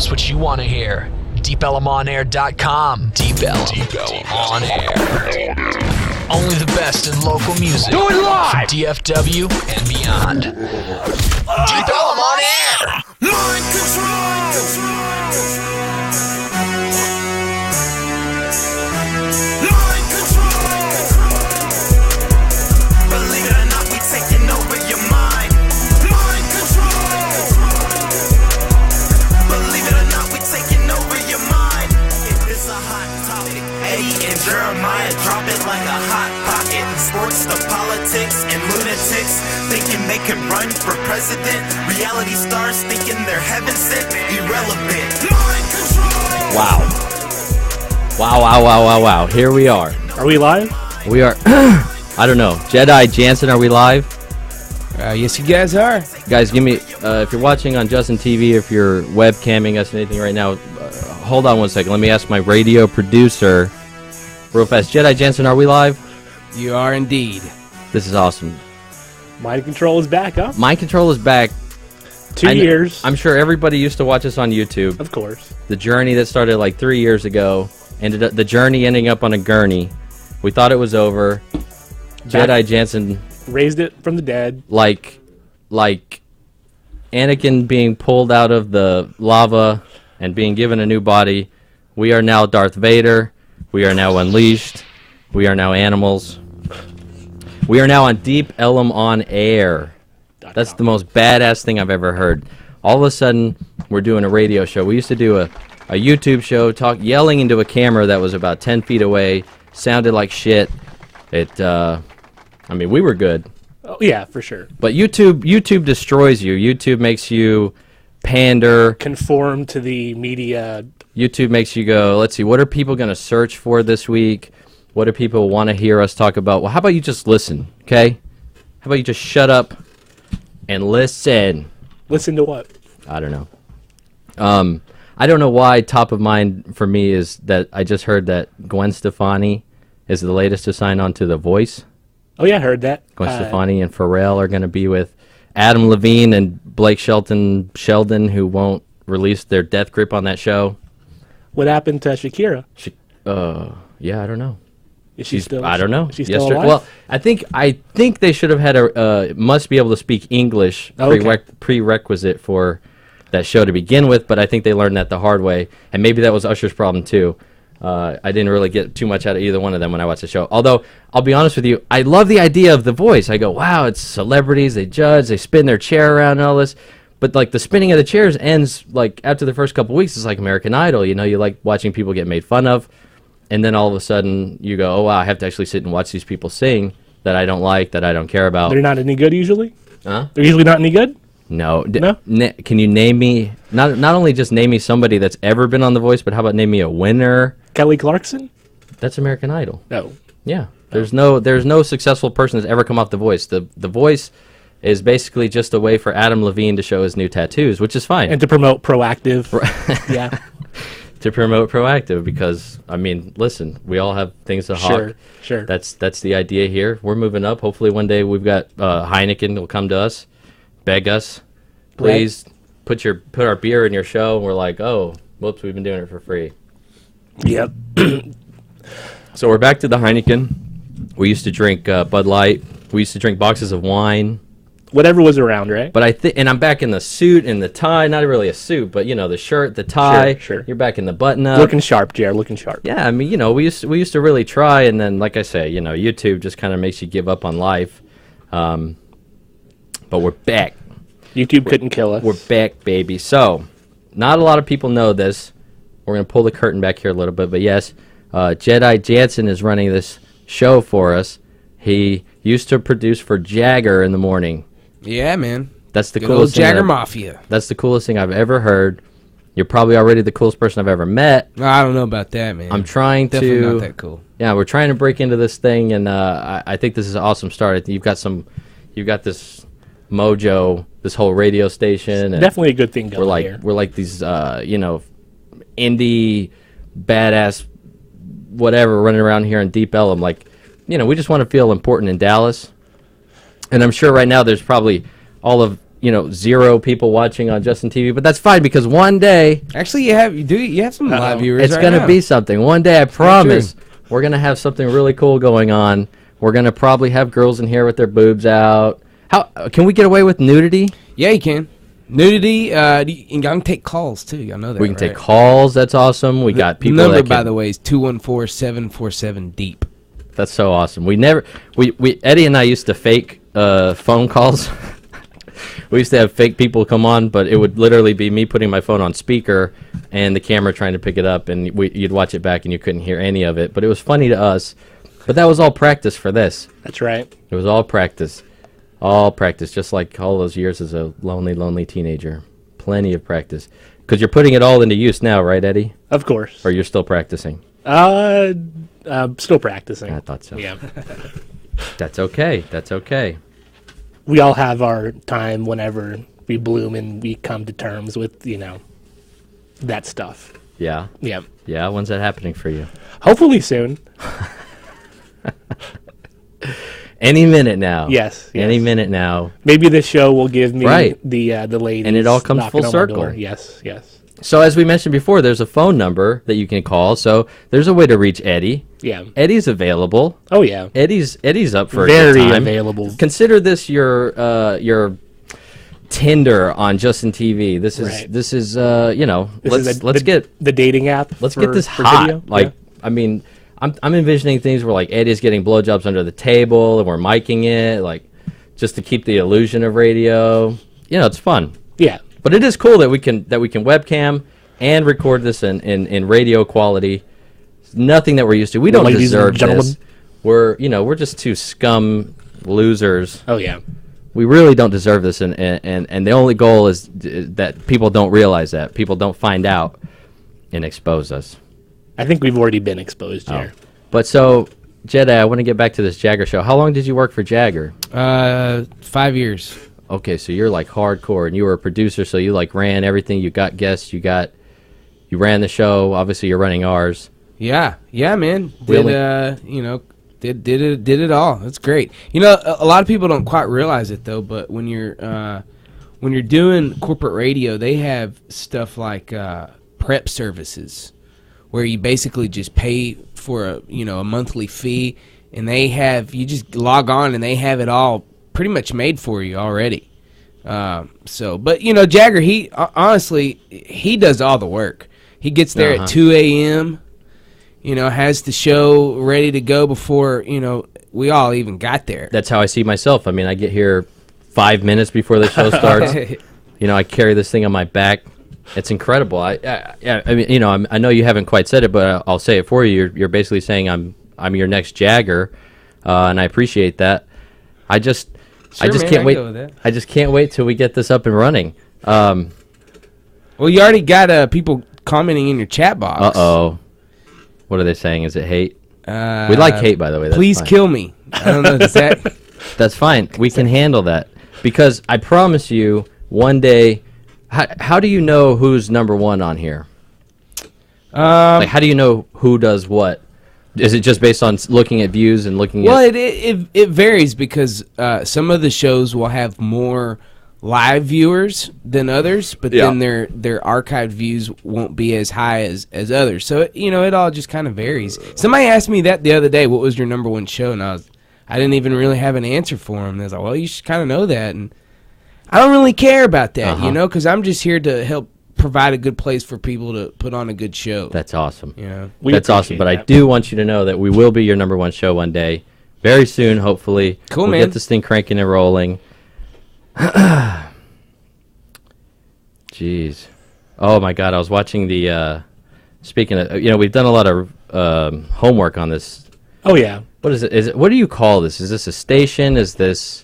just what you want to hear. DeepEllumOnAir.com. Deep Ellum On Air. Only the best in local music. Do it live! From DFW and beyond. Deep Ellum On Air. Mind control! Mind control! Believe it or not, we taking over your mind. Mind control! Believe it or not, we taking over your mind. It's a hot topic. Eddie and Jeremiah drop it like a hot pocket. Sports to politics and lunatics thinking they can run for president. Reality stars thinking they're heaven sent. Irrelevant. Mind control! Wow. Here we are. Are we live? We are. I don't know. Jedi Jantzen, are we live? Yes, you guys are. Guys, give me, if you're watching on Justin TV, if you're webcamming us and anything right now, hold on one second. Let me ask my radio producer real fast. Jedi Jantzen, are we live? You are indeed. This is awesome. Mind Control is back, huh? Mind Control is back. 2 years. I'm sure everybody used to watch us on YouTube. Of course. The journey that started like 3 years ago, ended up, the journey ending up on a gurney. We thought it was over. Jedi Jantzen Raised it from the dead. like Anakin being pulled out of the lava and being given a new body. We are now Darth Vader. We are now unleashed. We are now animals. We are now on Deep Ellum On Air. That's the most badass thing I've ever heard. All of a sudden, we're doing a radio show. We used to do a YouTube show, yelling into a camera that was about 10 feet away, sounded like shit. We were good. Oh, yeah, for sure. But YouTube destroys you. YouTube makes you pander. Conform to the media. YouTube makes you go, let's see, what are people going to search for this week? What do people want to hear us talk about? Well, how about you just listen, okay? How about you just shut up and listen? Listen to what? I don't know. I don't know why top of mind for me is that I just heard that Gwen Stefani is the latest to sign on to The Voice. Oh, yeah, I heard that. Gwen Stefani and Pharrell are going to be with Adam Levine and Blake Sheldon, who won't release their death grip on that show. What happened to Shakira? Yeah, I don't know. Is she still? I don't know. Is she still alive? Well, I think they should have had must be able to speak English prerequisite for that show to begin with, but I think they learned that the hard way, and maybe that was Usher's problem too. I didn't really get too much out of either one of them when I watched the show. Although, I'll be honest with you, I love the idea of The Voice. I go, wow, it's celebrities, they judge, they spin their chair around and all this. But, like, the spinning of the chairs ends, like, after the first couple weeks. It's like American Idol. You know, you like watching people get made fun of. And then all of a sudden, you go, oh, wow, I have to actually sit and watch these people sing that I don't like, that I don't care about. They're not any good usually? Huh? They're usually not any good? No. No? Can you name me, not only just name me somebody that's ever been on The Voice, but how about name me a winner? Kelly Clarkson? That's American Idol. No. Yeah. There's no successful person that's ever come off The Voice. The Voice is basically just a way for Adam Levine to show his new tattoos, which is fine. And to promote Proactive. Yeah. To promote Proactive, because, I mean, listen, we all have things to hawk. Sure. That's the idea here. We're moving up. Hopefully one day we've got Heineken will come to us, beg us, please put our beer in your show, and we're like, oh, whoops, we've been doing it for free. Yep. So we're back to the Heineken. We used to drink Bud Light. We used to drink boxes of wine. Whatever was around, right? But and I'm back in the suit and the tie. Not really a suit, but the shirt, the tie. Sure. You're back in the button-up. Looking sharp, Jared. Looking sharp. Yeah, I mean, we used to really try, and then, like I say, YouTube just kind of makes you give up on life. But we're back. YouTube couldn't kill us. We're back, baby. So, not a lot of people know this. We're going to pull the curtain back here a little bit, but yes, Jedi Jantzen is running this show for us. He used to produce for Jagger in the morning. Yeah, man. That's the Good coolest old thing. Jagger Mafia. That's the coolest thing I've ever heard. You're probably already the coolest person I've ever met. I don't know about that, man. I'm trying Definitely to. not that cool. Yeah, we're trying to break into this thing, and I think this is an awesome start. You've got this mojo, this whole radio station. And definitely a good thing going here. We're like these, indie, badass, whatever, running around here in Deep Ellum. Like, we just want to feel important in Dallas. And I'm sure right now there's probably all of, 0 people watching on Justin TV, but that's fine because one day Actually, you have some live viewers. it's right going to now. be something. One day, I promise, we're going to have something really cool going on. We're going to probably have girls in here with their boobs out. How can we get away with nudity? Yeah, you can. Nudity. And y'all can take calls too. Y'all know that. We can take right? calls. That's awesome. We got people. The number, that by the way, is 214-747-DEEP. That's so awesome. We Eddie and I used to fake phone calls. We used to have fake people come on, but it would literally be me putting my phone on speaker and the camera trying to pick it up, and you'd watch it back and you couldn't hear any of it. But it was funny to us. But that was all practice for this. That's right. It was all practice. All practice, just like all those years as a lonely teenager. Plenty of practice. Because you're putting it all into use now, right, Eddie? Of course. Or you're still practicing? Still practicing. I thought so. Yeah. That's okay. That's okay. We all have our time whenever we bloom and we come to terms with, that stuff. Yeah? Yeah. Yeah? When's that happening for you? Hopefully soon. Any minute now. Yes. Any minute now. Maybe this show will give me Right. the ladies. And it all comes knocking full on my circle. door. Yes. So as we mentioned before, there's a phone number that you can call. So there's a way to reach Eddie. Yeah. Eddie's available. Oh yeah. Eddie's up for a Very good time. available. Consider this your Tinder on Justin TV. This is Right. this is Let's get the dating app. let's for- get this for hot. video. Like Yeah. I mean, I'm envisioning things where like Eddie's getting blowjobs under the table and we're miking it like just to keep the illusion of radio. It's fun. Yeah. But it is cool that we can webcam and record this in radio quality. It's nothing that we're used to. We don't Ladies and deserve gentlemen. this. We're just two scum losers. Oh yeah. We really don't deserve this, and the only goal is that people don't realize that. People don't find out and expose us. I think we've already been exposed here. But so, Jedi, I want to get back to this Jagger show. How long did you work for Jagger? 5 years. Okay, so you're like hardcore, and you were a producer, so you like ran everything. You got guests, you ran the show. Obviously, you're running ours. Yeah, man. Really? Did it all. That's great. A lot of people don't quite realize it though, but when you're doing corporate radio, they have stuff like prep services, where you basically just pay for a monthly fee, and you just log on and they have it all pretty much made for you already. But Jagger, he honestly does all the work. He gets there at 2 a.m. Has the show ready to go before, we all even got there. That's how I see myself. I mean, I get here 5 minutes before the show starts. I carry this thing on my back. It's incredible. I mean, I know you haven't quite said it, but I'll say it for you. You're basically saying I'm your next Jagger, and I appreciate that. I just can't wait. I just can't wait till we get this up and running. Well, you already got people commenting in your chat box. Uh-oh. What are they saying? Is it hate? We like hate, by the way. That's please fine. kill me. I don't know. Does that? That's fine. We can handle that. Because I promise you, one day, how do you know who's number one on here? How do you know who does what? Is it just based on looking at views and looking at... Well, it varies because some of the shows will have more live viewers than others, but then their archived views won't be as high as others. So it all just kind of varies. Somebody asked me that the other day, what was your number one show, and I didn't even really have an answer for them. They was like, well, you should kind of know that, and I don't really care about that, because I'm just here to help provide a good place for people to put on a good show. That's awesome. That's awesome. But I do want you to know that we will be your number one show one day, very soon, hopefully. Cool, we'll man. Get this thing cranking and rolling. Jeez. Oh my God! I was watching the. Speaking of, we've done a lot of homework on this. Oh yeah. What is it? What do you call this? Is this a station? Is this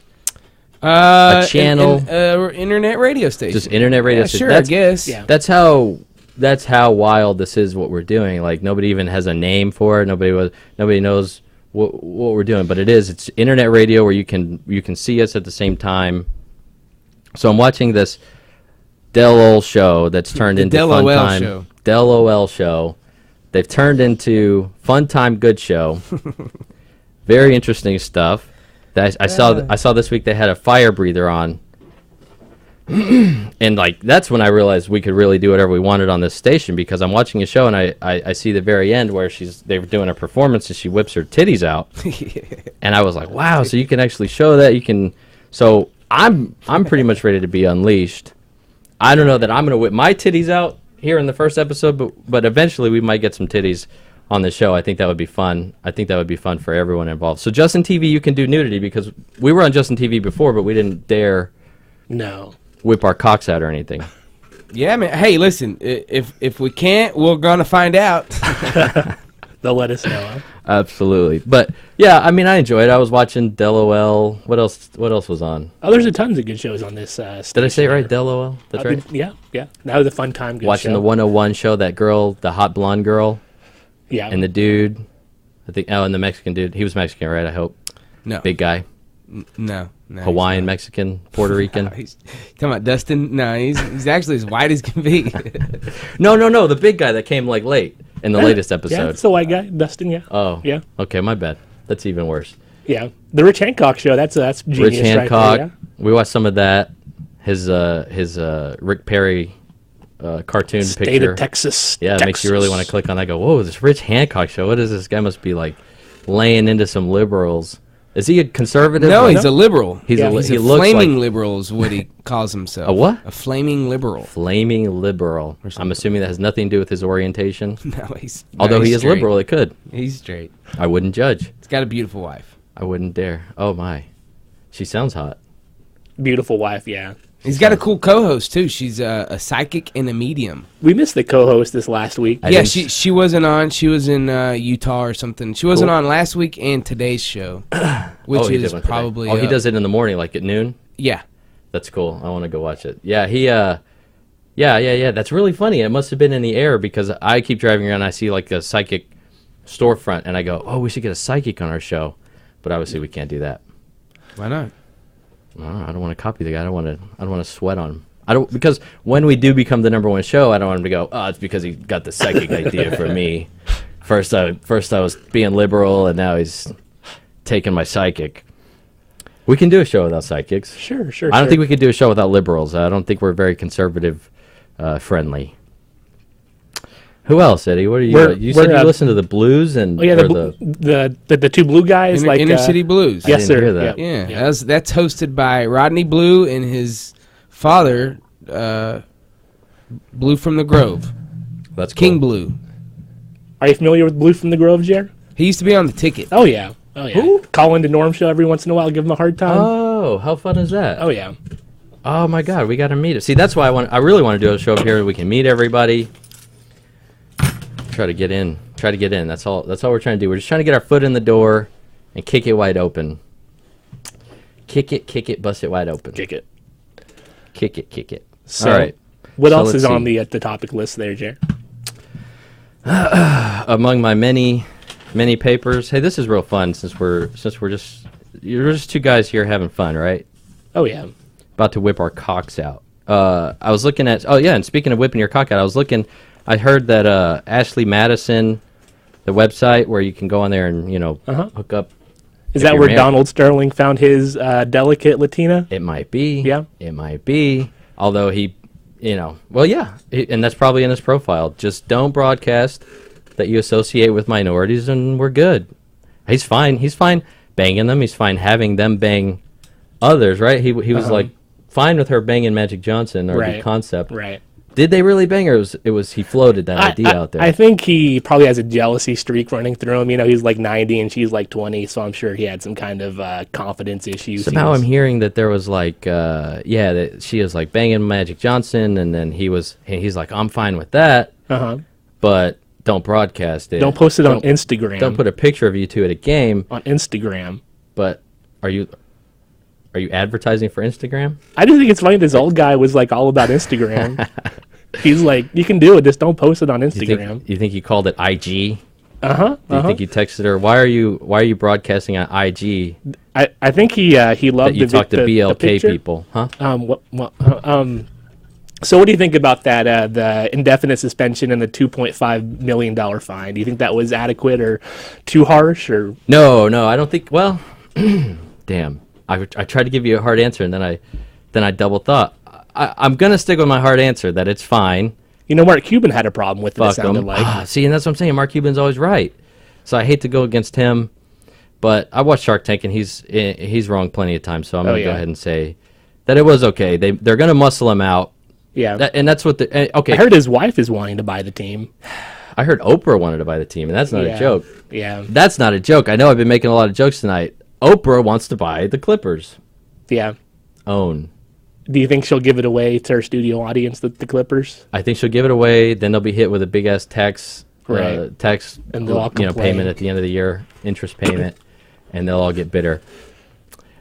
a channel? Internet radio station. Just internet radio station. Sure, I guess. Yeah. That's how wild this is. What we're doing. Like nobody even has a name for it. Nobody knows what we're doing. But it's internet radio where you can see us at the same time. So I'm watching this Del Ol show that's turned into Del Fun OL Time. show. Del OL show. They've turned into Fun Time Good Show. Very interesting stuff. I saw this week they had a fire breather on. And like that's when I realized we could really do whatever we wanted on this station, because I'm watching a show and I see the very end where they were doing a performance and she whips her titties out, and I was like, wow, so you can actually show that, you can. So I'm pretty much ready to be unleashed. I don't know that I'm gonna whip my titties out here in the first episode, but eventually we might get some titties on the show. I think that would be fun. I think that would be fun for everyone involved. So Justin TV, you can do nudity, because we were on Justin TV before, but we didn't dare whip our cocks out or anything. Yeah, man. Hey, listen, if we can't, we're gonna find out. They'll let us know. Huh? Absolutely. But yeah, I mean, I enjoyed it. I was watching Del-O-L. What else was on? Oh, there's a tons of good shows on this station. Did I say it right? Del-O-L? That's right? Yeah. That was a fun time. Good watching show. the 101 show, that girl, the hot blonde girl. Yeah. And the dude, I think, and the Mexican dude. He was Mexican, right? I hope. No. Big guy. No. Hawaiian, Mexican, Puerto Rican. No, he's talking about Dustin. No, he's actually as white as can be. No. The big guy that came like late in the latest episode. Yeah, it's the white guy, Dustin. Yeah. Oh. Yeah. Okay, my bad. That's even worse. Yeah. The Rich Hancock show. That's genius. Rich Hancock. Right there, yeah? We watched some of that. His Rick Perry cartoon State picture. of Texas. Yeah, it makes you really want to click on that. Go, whoa, this Rich Hancock show. What is this guy? Must be like laying into some liberals. Is he a conservative? No, he's a liberal. He's he looks flaming like liberal is what he calls himself. A what? A flaming liberal. Flaming liberal. I'm assuming that has nothing to do with his orientation. No, Although he is straight. liberal, it could. He's straight. I wouldn't judge. He's got a beautiful wife. I wouldn't dare. Oh my, she sounds hot. Beautiful wife. Yeah. He's got a cool co-host too. She's a psychic and a medium. We missed the co-host this last week. Yeah, she wasn't on. She was in Utah or something. She wasn't on last week and today's show, which is probably. Oh, he does it in the morning, like at noon. Yeah, that's cool. I want to go watch it. Yeah, yeah. That's really funny. It must have been in the air, because I keep driving around. And I see like a psychic storefront, and I go, "Oh, we should get a psychic on our show," but obviously we can't do that. Why not? I don't want to copy the guy. I don't want to sweat on him. Because when we do become the #1 show, I don't want him to go, oh, it's because he got the psychic idea for me. First I was being liberal, and now he's taking my psychic. We can do a show without psychics. Sure. I don't think we could do a show without liberals. I don't think we're very conservative friendly. Who else, Eddie? What are you? You said you listen to the Blues and the two blue guys, Inner City Blues. Yes, sir. Hear that. Yeah. That's hosted by Rodney Blue and his father, Blue from the Grove. That's cool. King Blue. Are you familiar with Blue from the Grove, Jer? He used to be on The Ticket. Oh yeah. Who? Call into Norm show every once in a while, give him a hard time. Oh, how fun is that? Oh yeah. Oh my God, we got to meet it. See, that's why I really want to do a show up here. We can meet everybody. Try to get in. That's all we're trying to do. We're just trying to get our foot in the door and kick it wide open. Kick it, bust it wide open. Kick it. All right. What else is on the topic list there, Jer? Among my many papers. Hey, this is real fun since you're just two guys here having fun, right? Oh yeah. About to whip our cocks out. I was looking at. Oh yeah, and speaking of whipping your cock out, I heard that Ashley Madison, the website where you can go on there and hook up. Is that where Donald Sterling found his delicate Latina? It might be. Yeah. It might be. Although he, well, yeah, and that's probably in his profile. Just don't broadcast that you associate with minorities, and we're good. He's fine. He's fine banging them. He's fine having them bang others. Right? He was like fine with her banging Magic Johnson or the concept. Right. Did they really bang, or it was he floated that idea out there? I think he probably has a jealousy streak running through him. He's like 90 and she's like 20, so I'm sure he had some kind of confidence issues. Somehow I'm hearing that there was like, that she was like banging Magic Johnson, and then he's like, I'm fine with that, but don't broadcast it. Don't post it on Instagram. Don't put a picture of you two at a game on Instagram. But are you advertising for Instagram? I just think it's funny this old guy was like all about Instagram. He's like, you can do it, just don't post it on Instagram. You think he called it IG? Do you think he texted her? Why are you broadcasting on IG? I think he loved that you talk to BLK people, huh? So what do you think about that? The indefinite suspension and the $2.5 million fine. Do you think that was adequate or too harsh? Or no, I don't think. Well, damn. I tried to give you a hard answer, and then I double thought. I'm gonna stick with my hard answer that it's fine. You know, Mark Cuban had a problem with it. Fuck It sounded him. like. See, and that's what I'm saying. Mark Cuban's always right. So I hate to go against him, but I watched Shark Tank and he's wrong plenty of times. So I'm gonna go ahead and say that it was okay. They're gonna muscle him out. Yeah, and that's what the okay. I heard his wife is wanting to buy the team. I heard Oprah wanted to buy the team, and that's not a joke. Yeah, that's not a joke. I know I've been making a lot of jokes tonight. Oprah wants to buy the Clippers. Yeah. Own. Do you think she'll give it away to her studio audience, the Clippers? I think she'll give it away. Then they'll be hit with a big ass tax and they'll all payment at the end of the year, interest payment, and they'll all get bitter.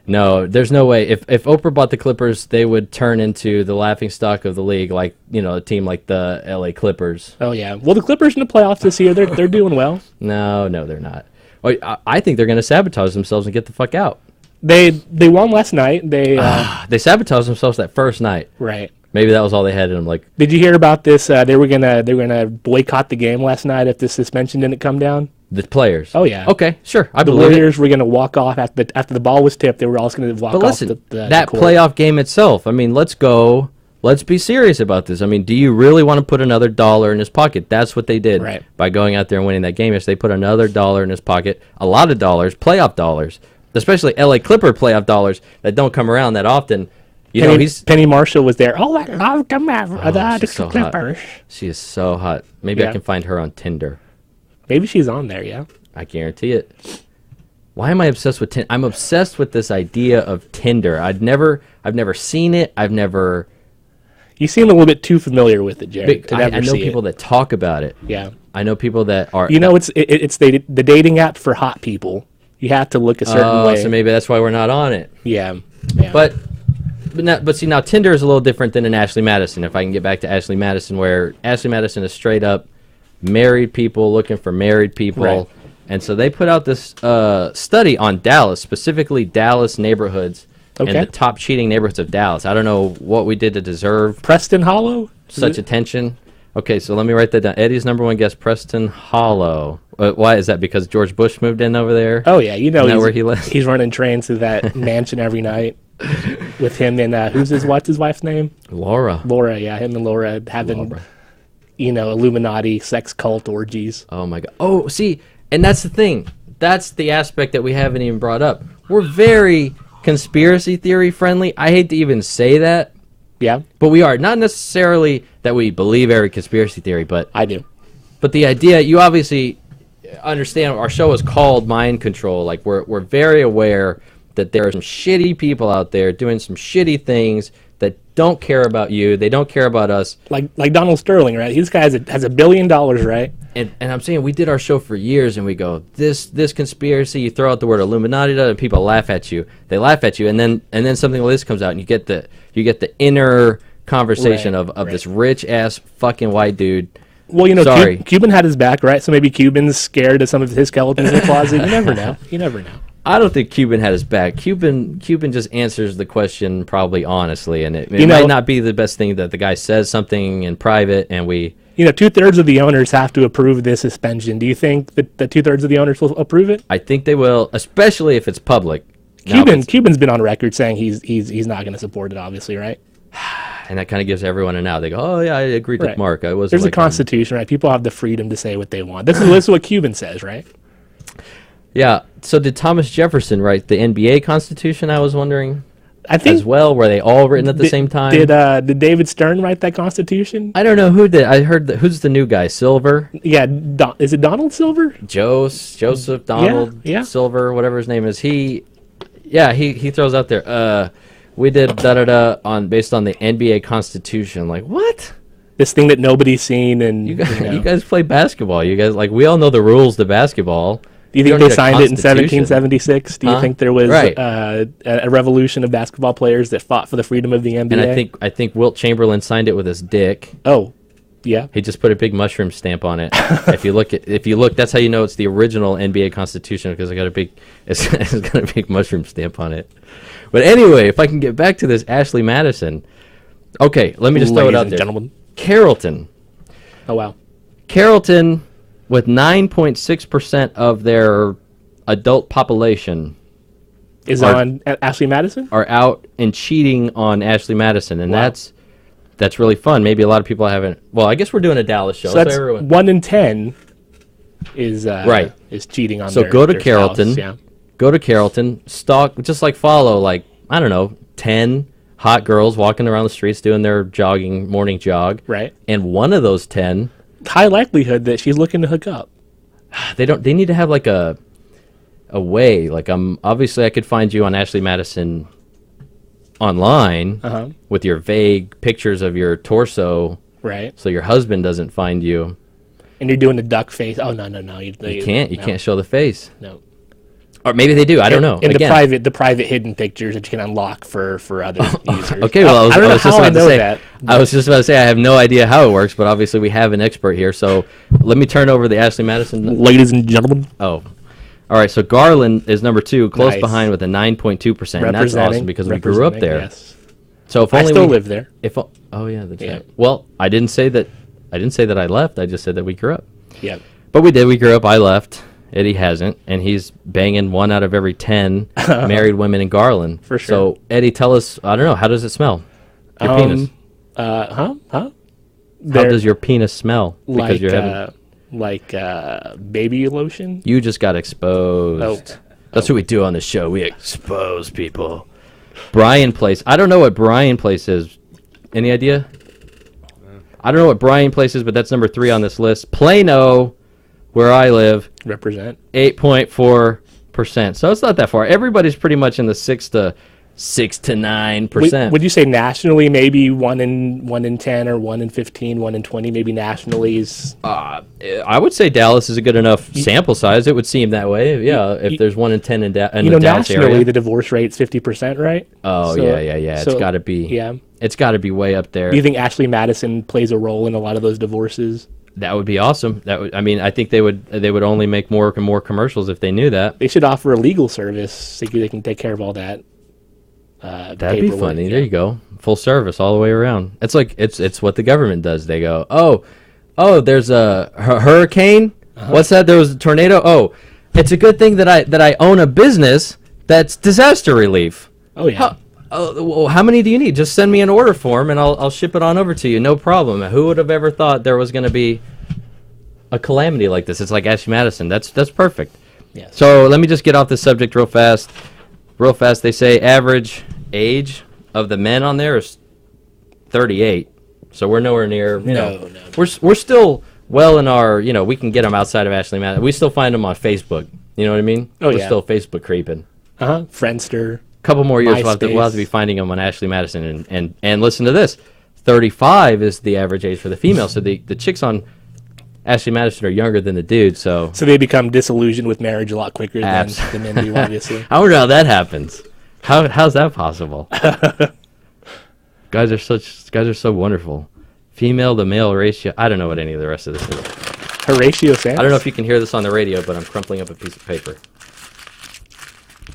No, there's no way. If Oprah bought the Clippers, they would turn into the laughingstock of the league, like a team like the LA Clippers. Oh yeah. Well, the Clippers in the playoffs this year, they're doing well. No, they're not. I think they're going to sabotage themselves and get the fuck out. They won last night. They sabotaged themselves that first night. Right. Maybe that was all they had in them. Like, did you hear about this? They were gonna boycott the game last night if the suspension didn't come down. The players. Oh yeah. Okay, sure. The Warriors were gonna walk off after the ball was tipped. They were all gonna walk off. But listen, that playoff game itself. I mean, let's go. Let's be serious about this. I mean, do you really want to put another dollar in his pocket? That's what they did by going out there and winning that game. Is they put another dollar in his pocket, a lot of dollars, playoff dollars, especially LA Clipper playoff dollars that don't come around that often. Penny Marshall was there. Oh, I'll come out. She's so hot. She is so hot. Maybe I can find her on Tinder. Maybe she's on there. Yeah, I guarantee it. Why am I obsessed with Tinder? I'm obsessed with this idea of Tinder. I've never seen it. You seem a little bit too familiar with it, Jared. I know people that talk about it. Yeah, I know people that are. It's the dating app for hot people. You have to look a certain way. So maybe that's why we're not on it. Yeah. But see, now Tinder is a little different than an Ashley Madison. If I can get back to Ashley Madison, where Ashley Madison is straight up married people looking for married people. Right. And so they put out this study on Dallas, specifically Dallas neighborhoods and the top cheating neighborhoods of Dallas. I don't know what we did to deserve Preston Hollow? Such attention. Okay, so let me write that down. Eddie's number one guess, Preston Hollow. Why is that? Because George Bush moved in over there? Oh, yeah. Where he lives? He's running trains to that mansion every night with him and what's his wife's name? Laura. Laura, yeah. Him and Laura having, Illuminati sex cult orgies. Oh, my God. Oh, see, and that's the thing. That's the aspect that we haven't even brought up. We're very conspiracy theory friendly. I hate to even say that. Yeah. But we are. Not necessarily that we believe every conspiracy theory, but... I do. But the idea, you obviously understand, our show is called Mind Control. Like, we're very aware that there are some shitty people out there doing some shitty things that don't care about you. They don't care about us. Like Donald Sterling, right? This guy has $1 billion, right? And I'm saying, we did our show for years, and we go, this conspiracy, you throw out the word Illuminati, and people laugh at you. They laugh at you, and then something like this comes out, and you get the inner conversation of this rich ass fucking white dude. Well, Cuban had his back, right? So maybe Cuban's scared of some of his skeletons in the closet. You never know. You never know. I don't think Cuban had his back. Cuban just answers the question probably honestly, and it might not be the best thing that the guy says something in private, and we... 2/3 of the owners have to approve this suspension. Do you think that the 2/3 of the owners will approve it? I think they will, especially if it's public. Cuban's been on record saying he's not going to support it, obviously, right? And that kind of gives everyone an out. They go, oh, yeah, I agreed with Mark. There's a constitution, right? People have the freedom to say what they want. This is what Cuban says, right? Yeah. So did Thomas Jefferson write the NBA Constitution, I was wondering? I think as well. Were they all written at the same time? Did David Stern write that Constitution? I don't know who did. I heard who's the new guy? Silver? Yeah, is it Donald Silver? Joseph Donald Silver, whatever his name is. He throws out there. We did based on the NBA Constitution. Like, what? This thing that nobody's seen, and you guys play basketball. You guys, like, we all know the rules to basketball. Do you think they signed it in 1776? Do you think there was a revolution of basketball players that fought for the freedom of the NBA? And I think Wilt Chamberlain signed it with his dick. Oh, yeah. He just put a big mushroom stamp on it. If you look, that's how you know it's the original NBA Constitution, because it's got a big mushroom stamp on it. But anyway, if I can get back to this Ashley Madison. Okay, let me just throw it out there. Gentlemen. Carrollton. Oh, wow. Carrollton, with 9.6% of their adult population on Ashley Madison? Are out and cheating on Ashley Madison. And that's really fun. Maybe a lot of people haven't. Well, I guess we're doing a Dallas show. So that's 1 in 10 is right. Is cheating on. So their, go to their Carrollton. spouse, yeah. Go to Carrollton. Stalk, just like follow, like I don't know, 10 hot girls walking around the streets doing their morning jog. Right. And one of those 10, high likelihood that she's looking to hook up. They need to have like a way. Like obviously I could find you on Ashley Madison online with your vague pictures of your torso. Right. So your husband doesn't find you. And you're doing a duck face. Oh no. You can't show the face. No. Or maybe they do. I don't know. In the private hidden pictures that you can unlock for other users. Okay, well, I don't know how I know that. I was just about to say I have no idea how it works, but obviously we have an expert here. So let me turn over the Ashley Madison. Ladies and gentlemen. Oh, all right. So Garland is number 2, close Nice. behind with a 9.2%. And that's awesome because we grew up there. Yes. So if I only still live there. Oh yeah, that's Yeah. right. Well, I didn't say that. I didn't say that I left. I just said that we grew up. Yeah. But we did. We grew up. I left. Eddie hasn't, and he's banging 1 out of every 10 married women in Garland. For sure. So, Eddie, tell us, I don't know, how does it smell? Your penis. Huh? How does your penis smell? Like you're having... baby lotion? You just got exposed. Oh. That's what we do on the show. We expose people. Bryan Place. I don't know what Bryan Place is. Any idea? I don't know what Bryan Place is, but that's number 3 on this list. Plano, where I live, Represent 8.4%. So it's not that far. Everybody's pretty much in the 6 to 9%. Would you say nationally maybe 1 in 10 or 1 in 15, 1 in 20? Maybe nationally is. I would say Dallas is a good enough sample size. It would seem that way. Yeah, if there's 1 in 10 in the Dallas nationally area. the divorce rate's 50%, right? Oh So- yeah. so- It's got to be. Yeah. It's got to be way up there. Do you think Ashley Madison plays a role in a lot of those divorces? That would be awesome. I think they would only make more and more commercials if they knew that. They should offer a legal service so they can take care of all that. That'd be funny. There you go. Full service all the way around. It's like it's what the government does. They go, oh, there's a hurricane. What's that? There was a tornado. Oh, it's a good thing that I own a business that's disaster relief. Oh yeah. How many do you need? Just send me an order form and I'll ship it on over to you. No problem. Who would have ever thought there was going to be a calamity like this? It's like Ashley Madison. That's perfect. Yes. So let me just get off this subject real fast. They say average age of the men on there is 38. So we're nowhere near. No. We're still well in our. We can get them outside of Ashley Madison. We still find them on Facebook. You know what I mean? We're still Facebook creeping. Friendster. Couple more years, we'll have to be finding them on Ashley Madison. And listen to this. 35 is the average age for the female. So the chicks on Ashley Madison are younger than the dudes. So they become disillusioned with marriage a lot quicker than the men do, obviously. I wonder how that happens. How's that possible? Guys are so wonderful. Female to male ratio. I don't know what any of the rest of this is. Horatio Sands? I don't know if you can hear this on the radio, but I'm crumpling up a piece of paper.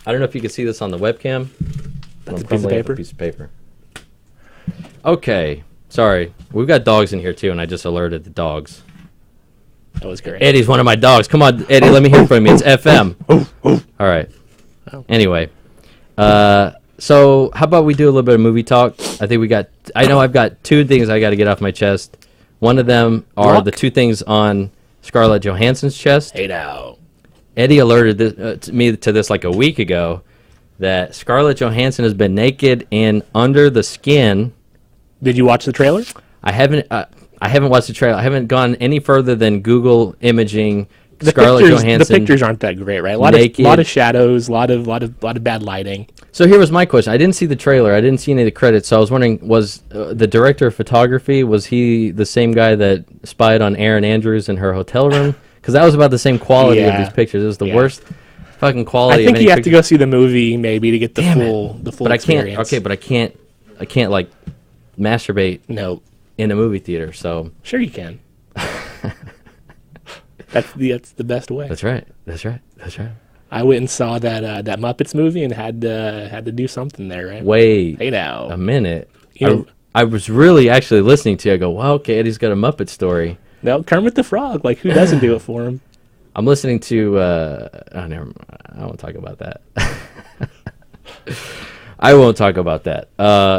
I don't know if you can see this on the webcam. That's a piece of paper. Okay. Sorry. We've got dogs in here, too, and I just alerted the dogs. That was great. Eddie's one of my dogs. Come on, Eddie, let me hear from you. It's FM. All right. Anyway. So how about we do a little bit of movie talk? I've got 2 things I got to get off my chest. One of them are the 2 things on Scarlett Johansson's chest. Hey now. Eddie alerted me to this like a week ago that Scarlett Johansson has been naked and under the skin. Did you watch the trailer? I haven't watched the trailer. I haven't gone any further than Google imaging Scarlett Johansson. The pictures aren't that great, right? A lot of shadows, a lot of bad lighting. So here was my question. I didn't see the trailer. I didn't see any of the credits. So I was wondering, was the director of photography, was he the same guy that spied on Erin Andrews in her hotel room? Because that was about the the quality of these pictures. It was the worst fucking quality. I think you have to go see the movie maybe to get the full but experience. I can't. Okay, but I can't like masturbate. No. In a movie theater. So sure you can. That's the best way. That's right. I went and saw that Muppets movie and had to do something there, right? Wait. Hey now. A minute. I was really actually listening to you. I go, wow, okay, Eddie's got a Muppet story. No, Kermit the Frog. Like, who doesn't do it for him? I'm listening to. I don't want to talk about that. I won't talk about that.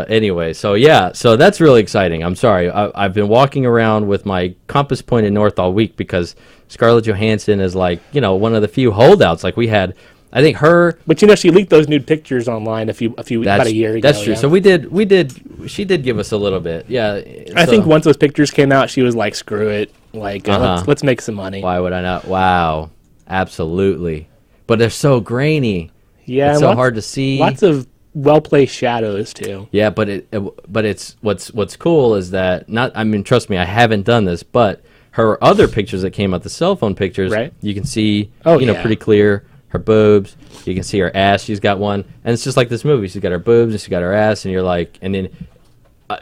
Anyway, so yeah, so that's really exciting. I'm sorry. I've been walking around with my compass pointed north all week because Scarlett Johansson is like, one of the few holdouts. Like we had, I think her. But she leaked those nude pictures online about a year ago. That's true. Yeah. So she did give us a little bit. Yeah. I think once those pictures came out, she was like, screw it. Like, let's make some money. Why would I not? Wow. Absolutely. But they're so grainy. Yeah. It's so hard to see. Lots of well-placed shadows too. Yeah, but it's what's cool is that trust me, I haven't done this, but her other pictures that came out, the cell phone pictures, right? You can see, yeah. pretty clear her boobs. You can see her ass. She's got one, and it's just like this movie. She's got her boobs and she's got her ass, and you're like, and then,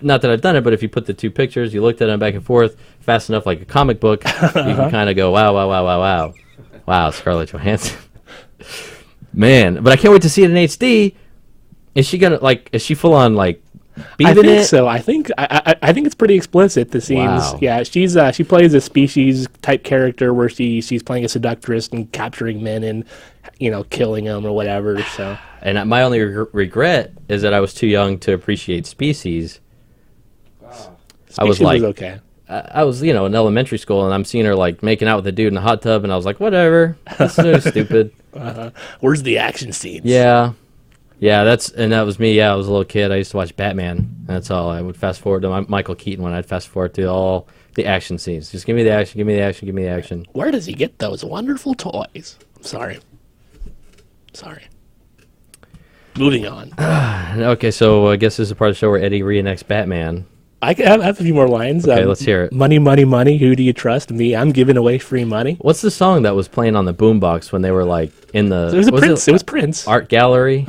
not that I've done it, but if you put the two pictures, you looked at them back and forth fast enough, like a comic book, you can kind of go, wow, Scarlett Johansson, man. But I can't wait to see it in HD. Is she full on like beating it? I think so. I think it's pretty explicit, the scenes. Wow. Yeah, she plays a species type character where she's playing a seductress and capturing men and killing them or whatever. So. And my only regret is that I was too young to appreciate Species. Wow. I was like, okay. I was in elementary school, and I'm seeing her like making out with a dude in a hot tub, and I was like, whatever, that's so stupid. Where's the action scenes? Yeah, that was me. Yeah, I was a little kid. I used to watch Batman. That's all. I would fast forward to Michael Keaton when I'd fast forward to all the action scenes. Just give me the action, give me the action, give me the action. Where does he get those wonderful toys? Sorry. Moving on. Okay, so I guess this is the part of the show where Eddie reenacts Batman. I have a few more lines. Okay, let's hear it. Money, money, money. Who do you trust? Me. I'm giving away free money. What's the song that was playing on the boombox when they were like in the? It was Prince. Art gallery.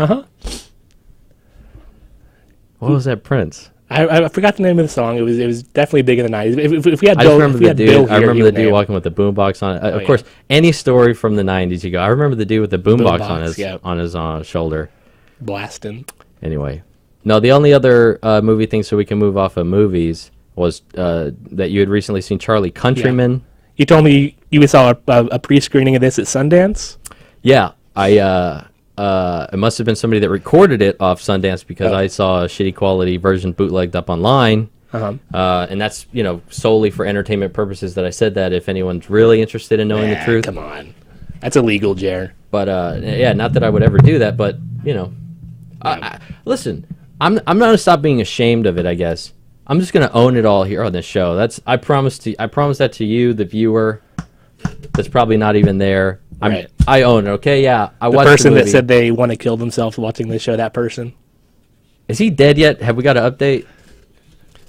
What was that Prince? I forgot the name of the song. It was definitely big in the 90s. If we had I Bill, remember the dude. I remember the dude walking with the boombox on. Of yeah. course, any story from the 90s, you go. I remember the dude with the boombox on his shoulder, blasting. Anyway, no. The only other movie thing, so we can move off of movies, was that you had recently seen Charlie Countryman. Yeah. You told me you saw a pre-screening of this at Sundance. Yeah, it must have been somebody that recorded it off Sundance because I saw a shitty quality version bootlegged up online. And that's, solely for entertainment purposes that I said that if anyone's really interested in knowing the truth. Come on. That's illegal, Jer. But, not that I would ever do that, but, listen, I'm not going to stop being ashamed of it, I guess. I'm just going to own it all here on this show. I promise that to you, the viewer, that's probably not even there. Right. I own it, okay? Yeah, I watched the person the movie. that said they want to kill themselves watching this show, that person. Is he dead yet? Have we got an update?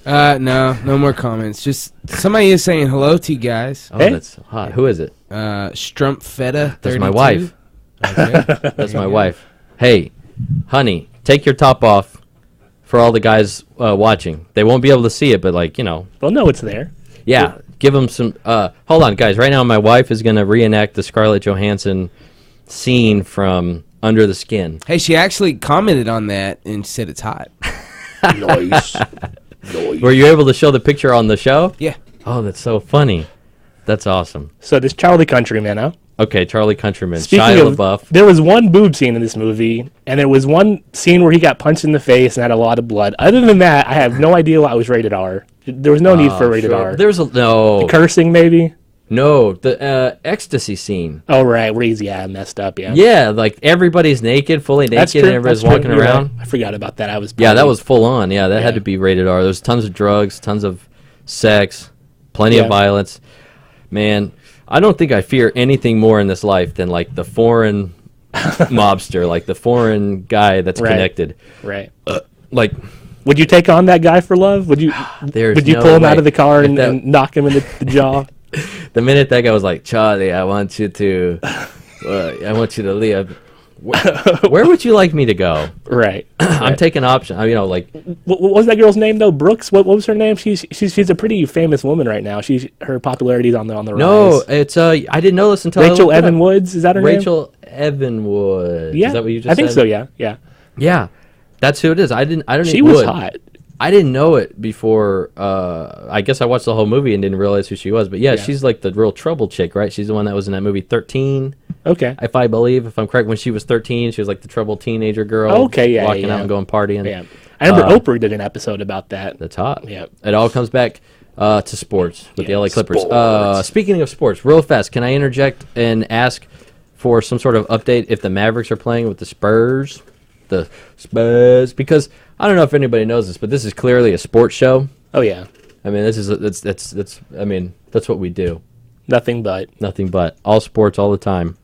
No more comments. Just somebody is saying hello to you guys. Oh, that's hot. Who is it? Strumpfetta. That's my wife. Okay. That's my wife. Hey, honey, take your top off for all the guys watching. They won't be able to see it, but They'll know it's there. Yeah. Give them some. Hold on, guys. Right now, my wife is going to reenact the Scarlett Johansson scene from Under the Skin. Hey, she actually commented on that and said it's hot. Nice. Were you able to show the picture on the show? Yeah. Oh, that's so funny. That's awesome. So this Charlie Countryman, huh? Okay, Charlie Countryman. Speaking Shia of, LaBeouf. there was one boob scene in this movie, and there was one scene where he got punched in the face and had a lot of blood. Other than that, I have no idea why it was rated R. There was no need for rated R. There's no. The cursing, maybe? No, the ecstasy scene. Oh, right, where he's, messed up, yeah. Yeah, like everybody's naked, fully naked, and everybody's walking around. Right. I forgot about that. That was full on. Yeah, that had to be rated R. There's tons of drugs, tons of sex, plenty of violence. Man, I don't think I fear anything more in this life than like the foreign mobster, like the foreign guy that's connected. Right. Would you take on that guy for love? Would you pull him out of the car and knock him in the jaw? The minute that guy was like, Charlie, I want you to live. Where would you like me to go? Right. I'm taking option. What was that girl's name though? Brooks. What was her name? She's a pretty famous woman right now. Her popularity's on the rise. No, it's I didn't know this until Rachel Evan Woods. Is that her name? Rachel Evan Woods. Yeah. Is that what you just said? I think so. Yeah. Yeah. That's who it is. I don't. She was hot. I didn't know it before. I guess I watched the whole movie and didn't realize who she was. But yeah, she's like the real trouble chick, right? She's the one that was in that movie 13. Okay. If I'm correct, when she was 13, she was like the troubled teenager girl. Okay, yeah, walking out and going partying. Yeah. I remember Oprah did an episode about that. That's hot. Yeah. It all comes back to sports with the LA Clippers. Sports. Speaking of sports, real fast, can I interject and ask for some sort of update if the Mavericks are playing with the Spurs? The Spurs, because I don't know if anybody knows this, but this is clearly a sports show. Oh yeah. I mean, that's what we do. Nothing but All sports all the time.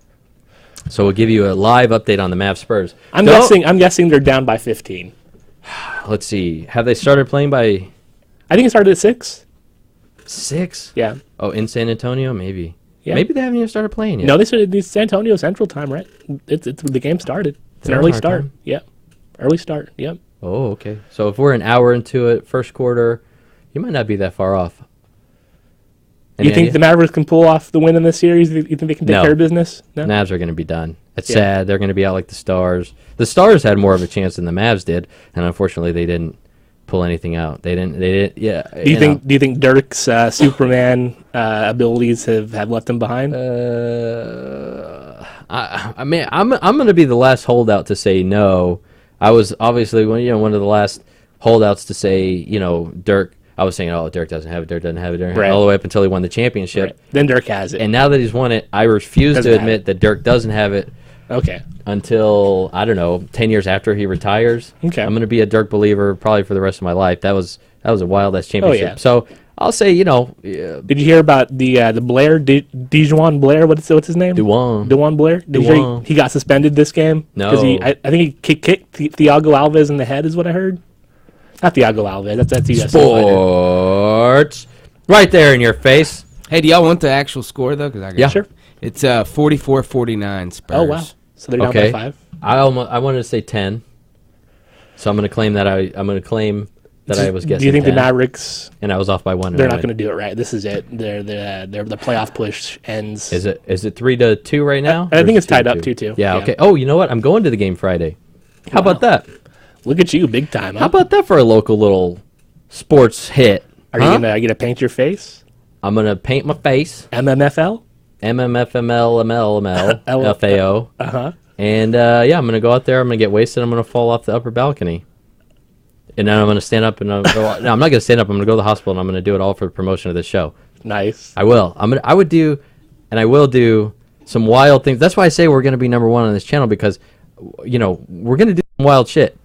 So we'll give you a live update on the Mavs Spurs. I'm guessing they're down by 15. Let's see. Have they started playing by I think it started at 6. 6? Yeah. Oh, in San Antonio, maybe. Yeah. Maybe they haven't even started playing yet. No, they started San Antonio Central Time, right? It's the game started. It's an They're early on our start. time? Yeah. Early start. Yep. Oh, okay. So if we're an hour into it, first quarter, you might not be that far off. You think the Mavericks can pull off the win in this series? You think they can take No. care of business? No. Mavs are going to be done. It's Yeah. sad. They're going to be out like the Stars. The Stars had more of a chance than the Mavs did, and unfortunately, they didn't pull anything out. They didn't. Yeah. Do you think Dirk's Superman abilities have left him behind? I mean, I'm going to be the last holdout to say no. I was obviously one of the last holdouts to say Dirk. I was saying, Dirk doesn't have it, Right. all the way up until he won the championship. Right. Then Dirk has it. And now that he's won it, I refuse Doesn't to have admit it. that Dirk doesn't have it Okay. until, I don't know, 10 years after he retires. Okay. I'm going to be a Dirk believer probably for the rest of my life. That was a wild-ass championship. yeah. So I'll say, Did you hear about the Blair, Dejuan Blair? What's his name? Dejuan Blair? Did you hear he got suspended this game? No. Because I think he kicked Thiago Alves in the head is what I heard. Not Thiago Alves. That's UFC fighter. Sports. Right there in your face. Hey, do y'all want the actual score, though? 'Cause I got Yeah. it. Sure. It's 44-49 Spurs. Oh, wow. So they're down Okay. by 5. I wanted to say 10. So I'm going to claim that I was guessing Do you think 10, the Mavericks, and I was off by 1. they're not going to do it right? This is it. The playoff push ends. Is it 3-2 right now? I Or think is it's it tied up 2-2? 2-2. Yeah, Yeah. okay. Oh, you know what? I'm going to the game Friday. How about that? Look at you, big time. How about that for a local little sports hit? Are you gonna paint your face? I'm going to paint my face. MMFL? MMFMLMLML FAO. Uh-huh. And I'm going to go out there. I'm going to get wasted. I'm going to fall off the upper balcony. And then I'm going to stand up and no, I'm not going to stand up. I'm going to go to the hospital and I'm going to do it all for the promotion of this show. Nice. I will. I will do some wild things. That's why I say we're going to be number 1 on this channel, because we're going to do some wild shit.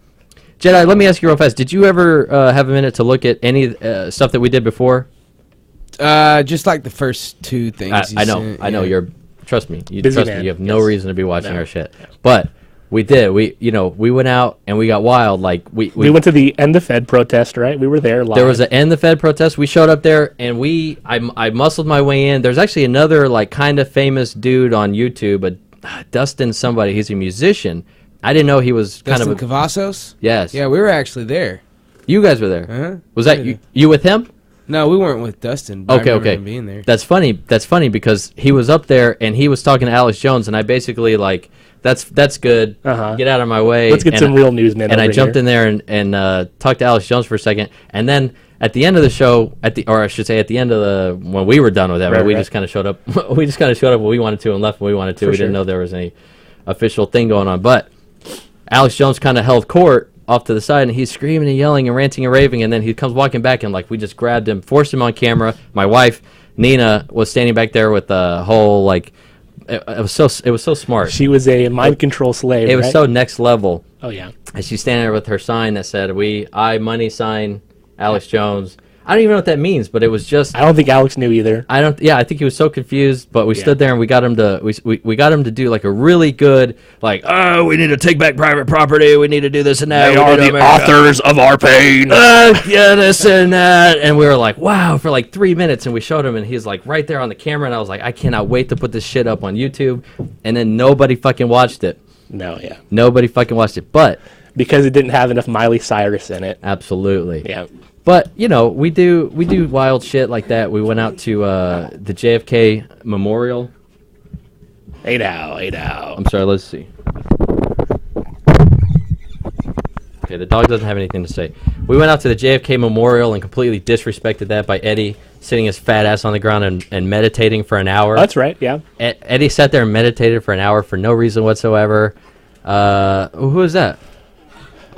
Jedi, let me ask you real fast. Did you ever have a minute to look at any stuff that we did before? Just like the first 2 things. I know. Yeah. Trust me. You Busy trust me. man. You have no Yes. reason to be watching No. our shit. But we did. We went out and we got wild. Like we went to the End the Fed protest, right? We were there live. There was an End the Fed protest. We showed up there and I muscled my way in. There's actually another like kind of famous dude on YouTube, but Dustin somebody. He's a musician. I didn't know he was kind Dustin of a, Cavazos? yes. Yeah, we were actually there. You guys were there. Uh-huh. Was that you with him? No, we weren't with Dustin. But I remember him being there. That's funny. That's funny because he was up there and he was talking to Alex Jones, and I basically like, that's good. Uh-huh. Get out of my way. Let's get And some real newsmen. And I over jumped here. in there and talked to Alex Jones for a second, and then at the end of the show, at the end of when we were done with that, Right, we right. just kind of showed up. We just kind of showed up when we wanted to and left when we wanted to. For We sure. didn't know there was any official thing going on, but Alex Jones kind of held court off to the side, and he's screaming and yelling and ranting and raving, and then he comes walking back, and like we just grabbed him, forced him on camera. My wife Nina was standing back there with the whole like. It was so smart. She was a mind control slave. It was right? so next level. Oh yeah. And she's standing there with her sign that said, I money sign Alex Jones. I don't even know what that means, but it was just, I don't think Alex knew either. I think he was so confused, but we Yeah. stood there and we got him to do like a really good, like, oh, we need to take back private property. We need to do this and that. They we are need to the America. authors of our pain. Yeah, this and that. And we were like, wow, for like 3 minutes. And we showed him and he's like right there on the camera. And I was like, I cannot wait to put this shit up on YouTube. And then nobody fucking watched it. No, yeah. Nobody fucking watched it. But Because it didn't have enough Miley Cyrus in it. absolutely. Yeah. But we do wild shit like that. We went out to the JFK Memorial. Hey now. I'm sorry, let's see. Okay, the dog doesn't have anything to say. We went out to the JFK Memorial and completely disrespected that by Eddie sitting his fat ass on the ground and meditating for an hour. That's right, yeah. Eddie sat there and meditated for an hour for no reason whatsoever. Who is that?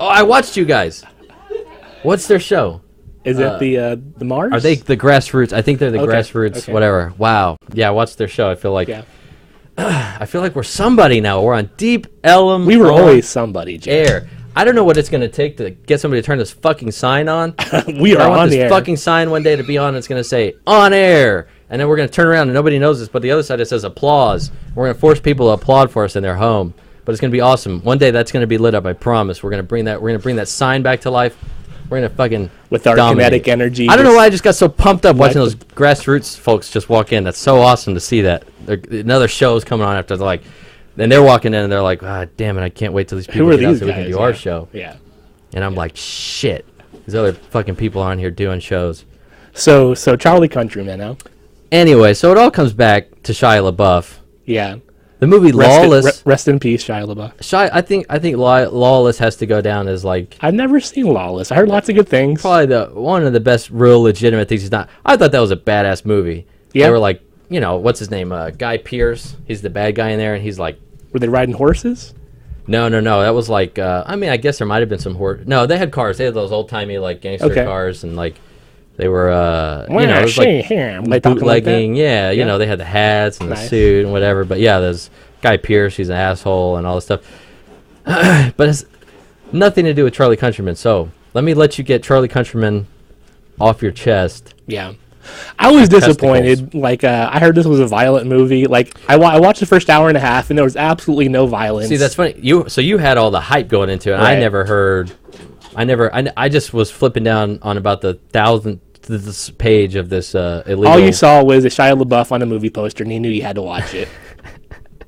Oh, I watched you guys. What's their show? Is that the Mars? Are they the Grassroots? I think they're the Grassroots, okay. whatever. Wow. Yeah, I watched their show. I feel like Yeah. I feel like we're somebody now. We're on Deep Ellum We were On always somebody, Jay. Air. I don't know what it's going to take to get somebody to turn this fucking sign on. We are I want on this the air. fucking sign one day to be on. It's going to say on air, and then we're going to turn around and nobody knows this, but the other side it says applause. We're going to force people to applaud for us in their home, but it's going to be awesome. One day that's going to be lit up. I promise. We're going to bring that. We're going to bring that sign back to life. We're going to fucking With our dominate. kinetic energy. I don't know why I just got so pumped up watching Like those Grassroots folks just walk in. That's so awesome to see that. Another show's coming on after they're like, and they're walking in and they're like, ah, damn it, I can't wait till these people Who are get out these so we can guys? do our show. Yeah. And I'm like, shit, these other fucking people on here doing shows. So Charlie Countryman, huh? Anyway, so it all comes back to Shia LaBeouf. Yeah. The movie Lawless. Rest in peace, Shia LaBeouf. I think Lawless has to go down as like I've never seen Lawless. I heard lots of good things. probably one of the best real legitimate things he's not. I thought that was a badass movie. Yeah. They were like, what's his name? Guy Pearce. He's the bad guy in there, and he's like, Were they riding horses? no. That was like, I guess there might have been some horse. No, they had cars. They had those old timey like gangster Okay. cars, and like they were, it Well, was like they talking like that? bootlegging. Yeah, Yeah. they had the hats and the Nice. suit and whatever. But yeah, there's Guy Pearce. He's an asshole and all this stuff. But it's nothing to do with Charlie Countryman. So let me let you get Charlie Countryman off your chest. Yeah. I was disappointed. Like, I heard this was a violent movie. Like, I watched the first hour and a half, and there was absolutely no violence. See, that's funny. So you had all the hype going into it. And Right. I never heard. I just was flipping down on about the 1,000th page of this illegal. All you saw was a Shia LaBeouf on a movie poster, and you knew you had to watch it.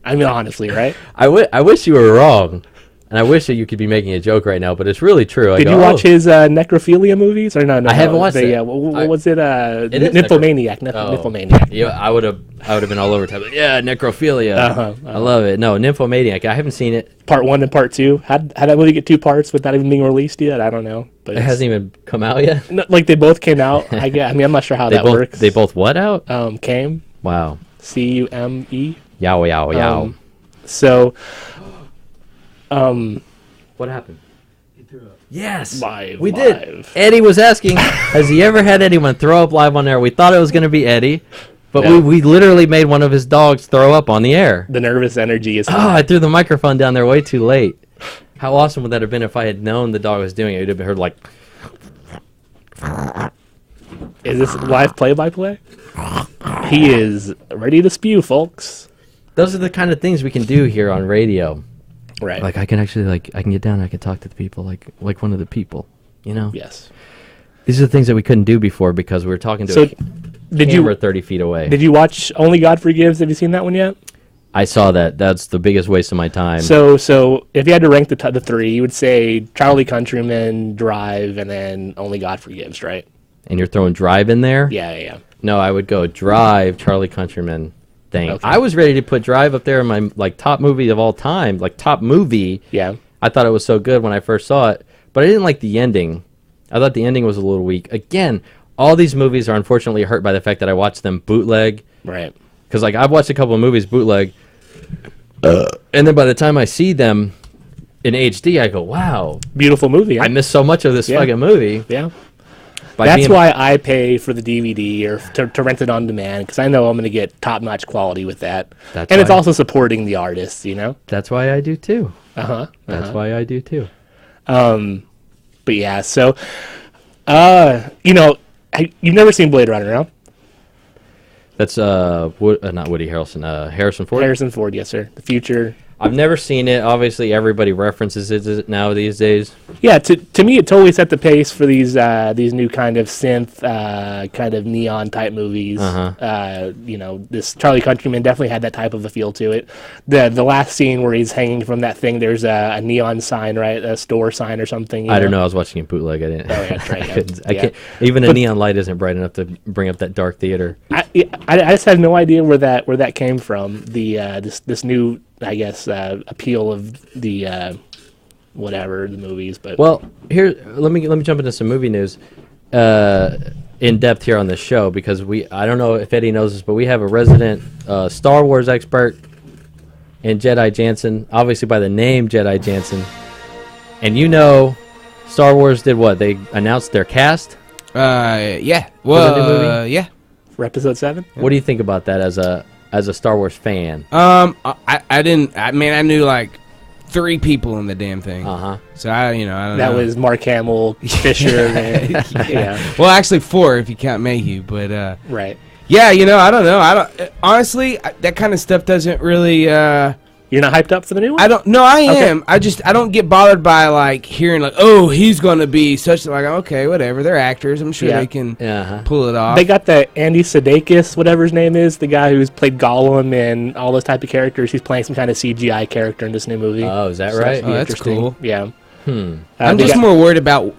I mean, honestly, right? I wish you were wrong, and I wish that you could be making a joke right now, but it's really true. Did you watch his necrophilia movies or no? I haven't watched it. Yeah, what was it? It is Nymphomaniac. Oh. Nymphomaniac. Yeah, I would have been all over time. Yeah, necrophilia. Uh-huh. I love it. No, Nymphomaniac. I haven't seen it. Part 1 and Part 2. Had that movie get 2 parts without even being released yet? I don't know. But It hasn't even come out yet. like they both came out. I mean, I'm not sure how that works. They both what out? Came. Wow. CUME. Yow yow yow. So, What happened? He threw up. Yes, Live. we did. Eddie was asking, has he ever had anyone throw up live on air? We thought it was going to be Eddie, but Yeah. we literally made one of his dogs throw up on the air. The nervous energy is. Oh, I threw the microphone down there way too late. How awesome would that have been if I had known the dog was doing it? It would have been heard like, Is this live play-by-play? He is ready to spew, folks. those are the kind of things we can do here on radio. Right. Like I can actually I can get down and I can talk to the people like one of the people, Yes. These are the things that we couldn't do before because we were talking to So, a did camera you 30 feet away. did you watch Only God Forgives? Have you seen that one yet? I saw that. That's the biggest waste of my time. So if you had to rank the 3, you would say Charlie Countryman, Drive, and then Only God Forgives, right? And you're throwing Drive in there? Yeah. No, I would go Drive, Charlie Countryman thing. Okay. I was ready to put Drive up there in my top movie of all time, top movie. Yeah. I thought it was so good when I first saw it, but I didn't like the ending. I thought the ending was a little weak. Again, all these movies are unfortunately hurt by the fact that I watched them bootleg. Right. Because I've watched a couple of movies bootleg, and then by the time I see them in HD, I go, "Wow, Beautiful movie. Huh? I missed so much of this Yeah. fucking movie." Yeah. By That's being- why I pay for the DVD or to rent it on demand, because I know I'm going to get top-notch quality with that. That's and it's why- also supporting the artists, That's why I do too. Uh-huh. That's why I do too. But yeah, so, you've never seen Blade Runner, no? That's not Woody Harrelson. Harrison Ford. Harrison Ford, yes, sir. The future. I've never seen it. Obviously, everybody references it now these days. Yeah, to me, it totally set the pace for these new kind of synth, kind of neon type movies. Uh-huh. This Charlie Countryman definitely had that type of a feel to it. The last scene where he's hanging from that thing, there's a neon sign, right? A store sign or something. I don't know. I was watching it bootleg. I didn't. Oh, yeah, that's right. I couldn't. I can't. Even a neon light isn't bright enough to bring up that dark theater. I just have no idea where that came from. This new, I guess, appeal of the whatever the movies. But Well, here let me jump into some movie news in depth here on this show, because I don't know if Eddie knows this, but we have a resident Star Wars expert in Jedi Jantzen, obviously by the name Jedi Jantzen. And Star Wars did what? They announced their cast? Yeah. the new Well, movie? yeah. for episode 7, What do you think about that as a Star Wars fan? I didn't. I mean, I knew like 3 people in the damn thing. Uh-huh. So I don't know. that was Mark Hamill, Fisher, and, yeah, Well, actually 4 if you count Mayhew, but right. yeah, I don't know. I don't honestly. That kind of stuff doesn't really. You're not hyped up for the new one? I don't. No, I Okay. am. I don't get bothered by like hearing like, oh, he's gonna be such like. Okay, whatever. They're actors. I'm sure Yeah. they can Uh-huh. pull it off. They got that Andy Sudeikis, whatever his name is, the guy who's played Gollum and all those type of characters. He's playing some kind of CGI character in this new movie. Oh, is that So right? should be Oh, that's interesting. cool. Yeah. I'm they just got- more worried about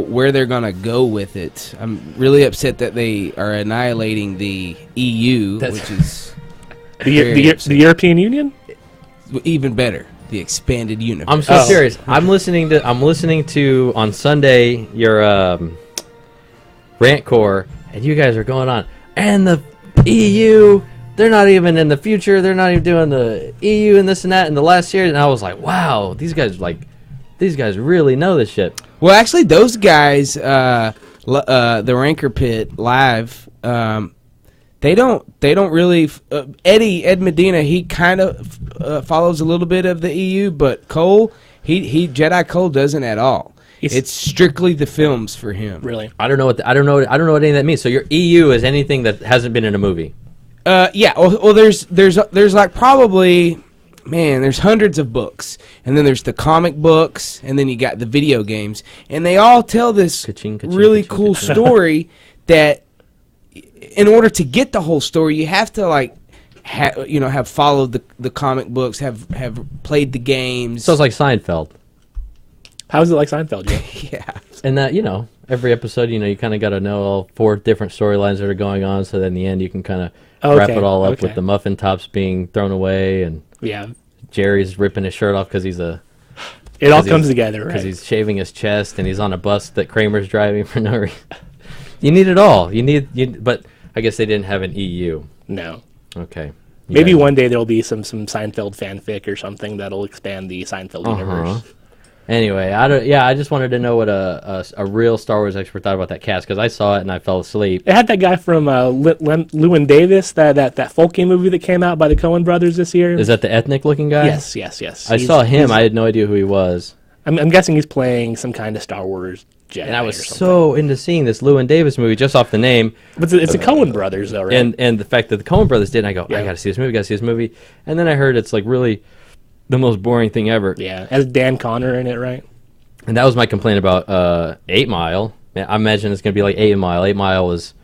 where they're gonna go with it. I'm really upset that they are annihilating the EU, That's- which is the very upset. European Union. Even better. The expanded universe. I'm so Oh. serious. I'm listening to on Sunday your rant core, and you guys are going on. And the EU, they're not even in the future. They're not even doing the EU and this and that in the last year. And I was like, wow, these guys really know this shit. Well, actually, those guys, the Ranker Pit Live, they don't really. Ed Medina, he kind of follows a little bit of the EU, but Cole, he Jedi Cole doesn't at all. It's strictly the films for him. Really? I don't know what any of that means. So your EU is anything that hasn't been in a movie. Yeah. Well, there's like probably. Man, there's hundreds of books, and then there's the comic books, and then you got the video games, and they all tell this Ka-ching, ka-ching, really ka-ching, cool ka-ching. story that, in order to get the whole story, you have to like, have followed the comic books, have played the games. So it's like Seinfeld. How is it like Seinfeld? Joe? yeah, And that, every episode, you kind of got to know all 4 different storylines that are going on, so that in the end you can kind of wrap Okay, it all up okay. with the muffin tops being thrown away and Yeah. Jerry's ripping his shirt off because It all 'cause comes he's- together, because right? he's shaving his chest and he's on a bus that Kramer's driving for no reason. You need it all. But I guess they didn't have an EU. No. Okay. Maybe one day there'll be some Seinfeld fanfic or something that'll expand the Seinfeld universe. Anyway, I just wanted to know what a real Star Wars expert thought about that cast, because I saw it and I fell asleep. It had that guy from Llewyn Davis, that folky movie that came out by the Coen brothers this year. Is that the ethnic looking guy? Yes. I saw him. I had no idea who he was. I'm guessing he's playing some kind of Star Wars Jedi. And I was or something. so into seeing this Llewyn Davis movie just off the name. But it's a Coen brothers, though, right? And the fact that the Coen brothers did, and I go, Yeah. I gotta see this movie, And then I heard it's like really the most boring thing ever. yeah, has Dan Connor in it, right? And that was my complaint about 8 Mile. I imagine it's gonna be like 8 Mile. 8 Mile was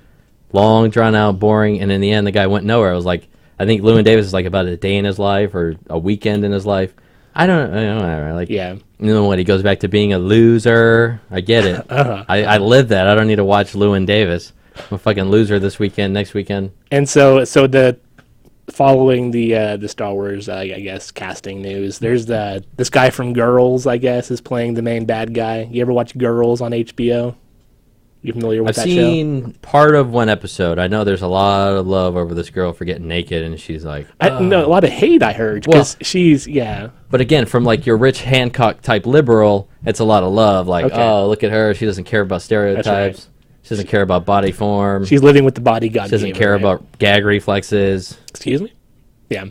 long, drawn out, boring, and in the end the guy went nowhere. I was like, I think Llewyn Davis is like about a day in his life or a weekend in his life. I don't know, like, Yeah. what, he goes back to being a loser. I get it. I live that. I don't need to watch Llewyn Davis. I'm a fucking loser this weekend, next weekend. And so the following the Star Wars, I guess, casting news. There's this guy from Girls, I guess, is playing the main bad guy. You ever watch Girls on HBO? You familiar with I've that show? seen part of one episode. I know there's a lot of love over this girl for getting naked, and she's like, No, a lot of hate I heard because she's But again, from like your Rich Hancock type liberal, it's a lot of love. Like, Okay. oh, look at her. She doesn't care about stereotypes. She doesn't care about body form. she's living with the body God She doesn't gave her, care right? about gag reflexes. Excuse me. Yeah.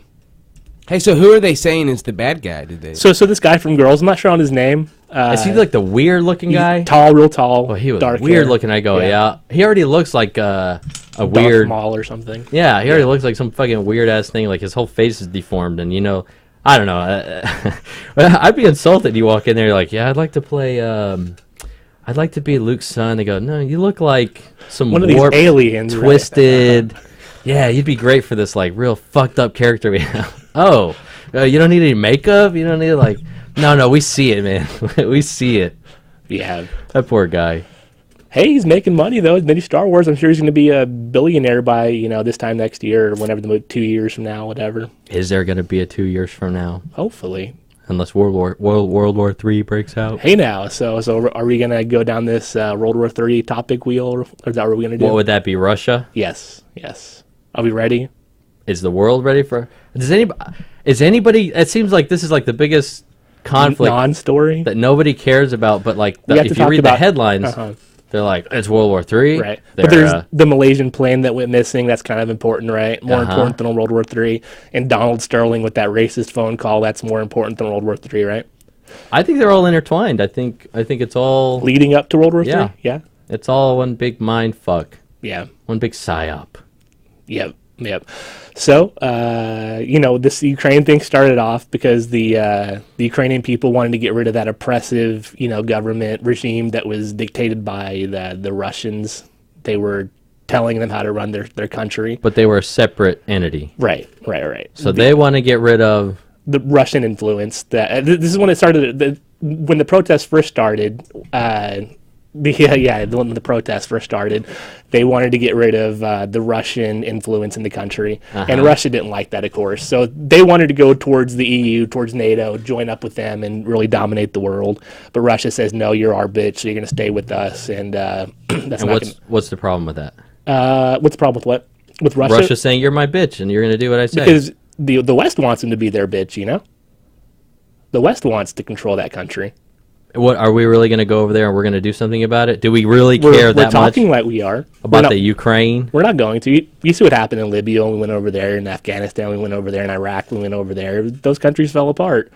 Hey, so who are they saying is the bad guy? Did they? So this guy from Girls, I'm not sure on his name. Is he like the weird looking He's guy? tall, real tall. Well, he was dark weird hair. looking. I go, Yeah. yeah. He already looks like a Darth weird. Maul or something. Yeah, he already looks like some fucking weird ass thing. Like his whole face is deformed, and I don't know. I'd be insulted. You walk in there, you're like, yeah, I'd like to play. I'd like to be Luke's son. They go, no, you look like some One of these warped, aliens, right? twisted. Yeah, you'd be great for this like real fucked up character we have. Oh, you don't need any makeup. You don't need like. No, we see it, man. We see it. Yeah. That poor guy. Hey, he's making money though. He's made Star Wars. I'm sure he's going to be a billionaire by this time next year or whenever 2 years from now, whatever. Is there going to be a 2 years from now? Hopefully. unless World War III breaks out. Hey now, so are we gonna go down this World War III topic wheel, or is that what we're gonna do? What would that be? Russia? Yes. Are we ready? Is the world ready for? Is anybody? It seems like this is like the biggest conflict non-story that nobody cares about. But like, if you read the headlines, they're like, it's World War III. Right. But there's the Malaysian plane that went missing. That's kind of important, right? More important than World War III. And Donald Sterling with that racist phone call. That's more important than World War III, right? I think they're all intertwined. I think it's all leading up to World War III. Yeah. It's all one big mind fuck. Yeah. One big psyop. Yep. So, this Ukraine thing started off because the Ukrainian people wanted to get rid of that oppressive, government regime that was dictated by the Russians. They were telling them how to run their country. But they were a separate entity. Right. So they want to get rid of the Russian influence. This is when it started. When the protests first started. When the protests first started, they wanted to get rid of the Russian influence in the country, and Russia didn't like that, of course. So they wanted to go towards the EU, towards NATO, join up with them, and really dominate the world. But Russia says, "No, you're our bitch, so you're going to stay with us." And what's the problem with that? What's the problem with what? With Russia? Russia saying you're my bitch, and you're going to do what I say. Because the West wants them to be their bitch, The West wants to control that country. What are we really going to go over there and we're going to do something about it? Do we really care that much? We're talking like we are about the Ukraine. We're not going to. You see what happened in Libya when we went over there, in Afghanistan we went over there, in Iraq we went over there. Those countries fell apart.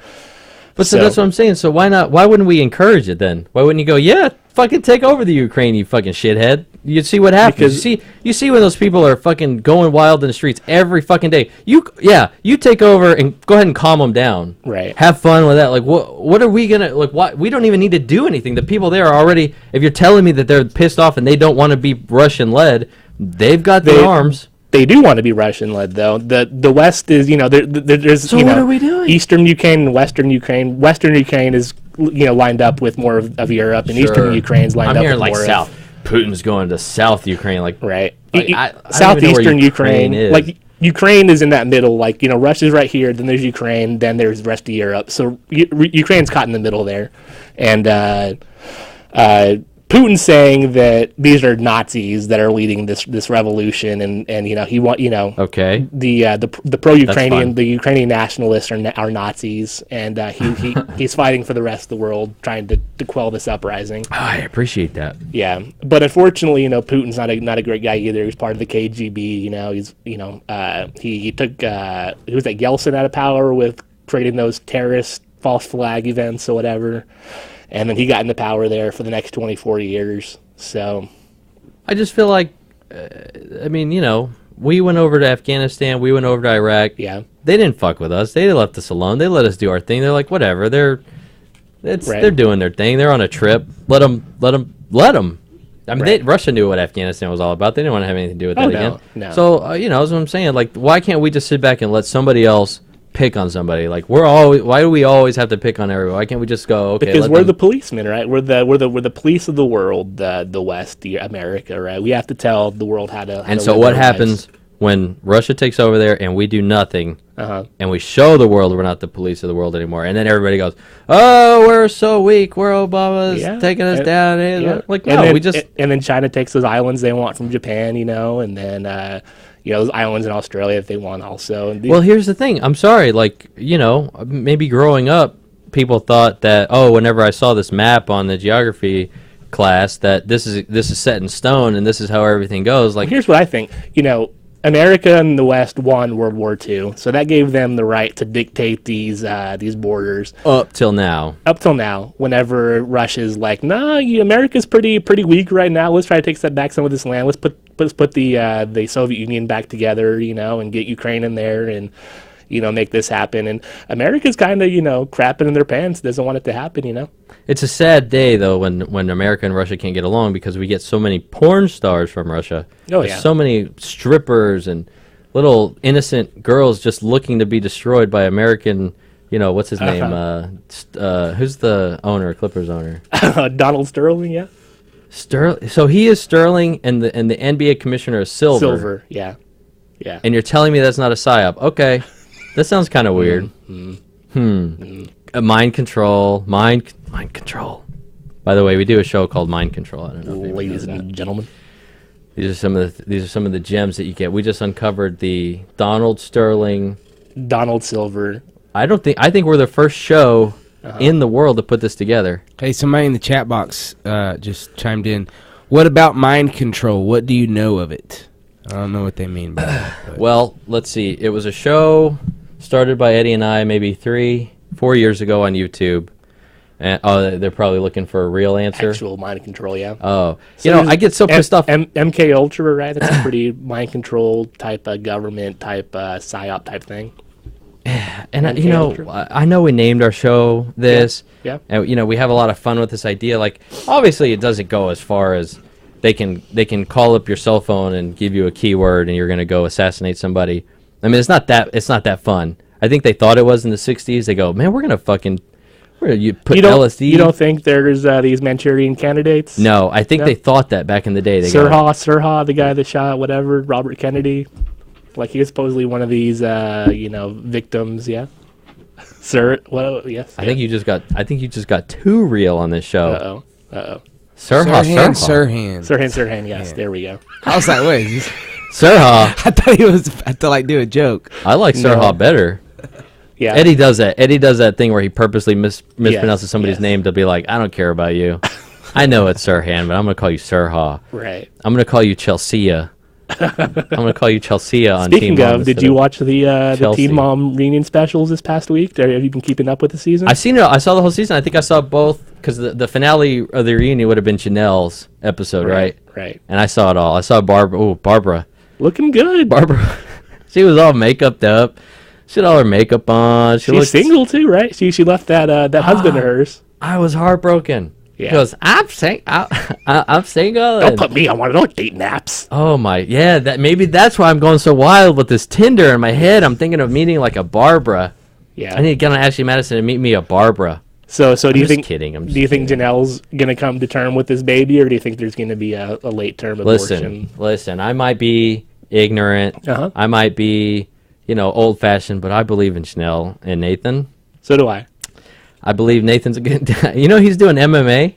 But so that's what I'm saying. So why not? Why wouldn't we encourage it then? Why wouldn't you go? Yeah, fucking take over the Ukraine, you fucking shithead. You see what happens. You see when those people are fucking going wild in the streets every fucking day. You take over and go ahead and calm them down. Right. Have fun with that. Like what are we gonna like? Why we don't even need to do anything. The people there are already. If you're telling me that they're pissed off and they don't want to be Russian led, they've got the arms. They do want to be Russian-led, though. The West is, there's, what are we doing? Eastern Ukraine and Western Ukraine. Western Ukraine is, lined up with more of Europe, and Eastern Ukraine's lined up with more South. Putin's going to South Ukraine, right. I Southeastern Ukraine is. Like Ukraine is in that middle. Like Russia's right here, then there's Ukraine, then there's the rest of Europe. So Ukraine's caught in the middle there, and Putin's saying that these are Nazis that are leading this revolution, and he okay, the pro-Ukrainian, the Ukrainian nationalists are Nazis, and he's fighting for the rest of the world, trying to quell this uprising. Oh, I appreciate that. Yeah, but unfortunately, Putin's not a great guy either. He's part of the KGB. He took who was that, Yeltsin out of power with creating those terrorist false flag events or whatever. And then he got into power there for the next 24 years. So I just feel like, we went over to Afghanistan, we went over to Iraq. Yeah. They didn't fuck with us. They left us alone. They let us do our thing. They're like, whatever. They're doing their thing. They're on a trip. Let them. I mean, Russia knew what Afghanistan was all about. They didn't want to have anything to do with that again. No. So, that's what I'm saying. Like, why can't we just sit back and let somebody else pick on somebody? Like, why do we always have to pick on everyone? Why can't we just go, okay, because we're the policemen, right? We're the police of the world, the West, America, right? We have to tell the world how to. And so what happens when Russia takes over there and we do nothing, and we show the world we're not the police of the world anymore, and then everybody goes, "Oh, we're so weak. We're Obama's taking us down." Like, no, and then China takes those islands they want from Japan, and then. Those islands in Australia if they want also. Well, here's the thing. I'm sorry. Like, maybe growing up, people thought that, whenever I saw this map on the geography class, that this is set in stone and this is how everything goes. Like, here's what I think. America and the West won World War II, so that gave them the right to dictate these borders. Up till now, whenever Russia's like, nah, America's pretty weak right now. Let's try to take back some of this land. Let's put the Soviet Union back together, and get Ukraine in there and make this happen. And America's kind of crapping in their pants. Doesn't want it to happen. It's a sad day though when America and Russia can't get along, because we get so many porn stars from Russia. Oh, There's so many strippers and little innocent girls just looking to be destroyed by American. What's his name? Who's the owner? Clippers owner? Donald Sterling. Yeah. Sterling. So he is Sterling, and the NBA commissioner is Silver. Silver. Yeah. Yeah. And you're telling me that's not a psyop? Okay, that sounds kind of weird. Because Mind control. Mind control. By the way, we do a show called Mind Control. I don't know, ladies and gentlemen. These are some of the gems that you get. We just uncovered the Donald Sterling, Donald Silver. I think we're the first show in the world to put this together. Hey, somebody in the chat box just chimed in. What about mind control? What do you know of it? I don't know what they mean by that. Well, let's see. It was a show started by Eddie and I maybe 3-4 years ago on YouTube. And they're probably looking for a real answer. Actual mind control, yeah. Oh, so I get so pissed off. MK Ultra, right? That's a pretty mind control type of government type psyop type thing. And I know we named our show this. Yeah. And we have a lot of fun with this idea. Like, obviously, it doesn't go as far as they can call up your cell phone and give you a keyword, and you're going to go assassinate somebody. I mean, it's not that fun. I think they thought it was in the '60s. They go, man, we're gonna put LSD. You don't think there's these Manchurian candidates? No, I think they thought that back in the day. Sirha, the guy that shot whatever Robert Kennedy, like he was supposedly one of these victims. Yeah, sir. Well, yes. I think you just got too real on this show. Uh oh. Sirhan. Yes, there we go. I was like, wait, Sirha. I thought he was had to like do a joke. I like Sirha better. Yeah. Eddie does that thing where he purposely mispronounces somebody's name to be like, I don't care about you. I know it's Sirhan, but I'm going to call you Sirha. Right. I'm going to call you Chelsea. I'm going to call you Chelsea on Speaking Teen Mom. Of, did you watch the Teen Mom reunion specials this past week? Have you been keeping up with the season? I've seen it. I saw the whole season. I think I saw both because the finale of the reunion would have been Janelle's episode, right? Right. And I saw it all. I saw Barbara. Looking good. Barbara. She was all makeuped up. She had all her makeup on. She's single too, right? She left that husband of hers. I was heartbroken. Yeah. He goes, I'm single. Don't put me on one of those dating apps. Oh my, yeah. Maybe that's why I'm going so wild with this Tinder in my head. I'm thinking of meeting like a Barbara. Yeah. I need to get on Ashley Madison and meet me a Barbara. So do you think? Kidding. Do you think Janelle's gonna come to term with this baby, or do you think there's gonna be a late term abortion? Listen. I might be ignorant. I might be, old fashioned, but I believe in Janelle and Nathan. So do I. I believe Nathan's a good. He's doing MMA.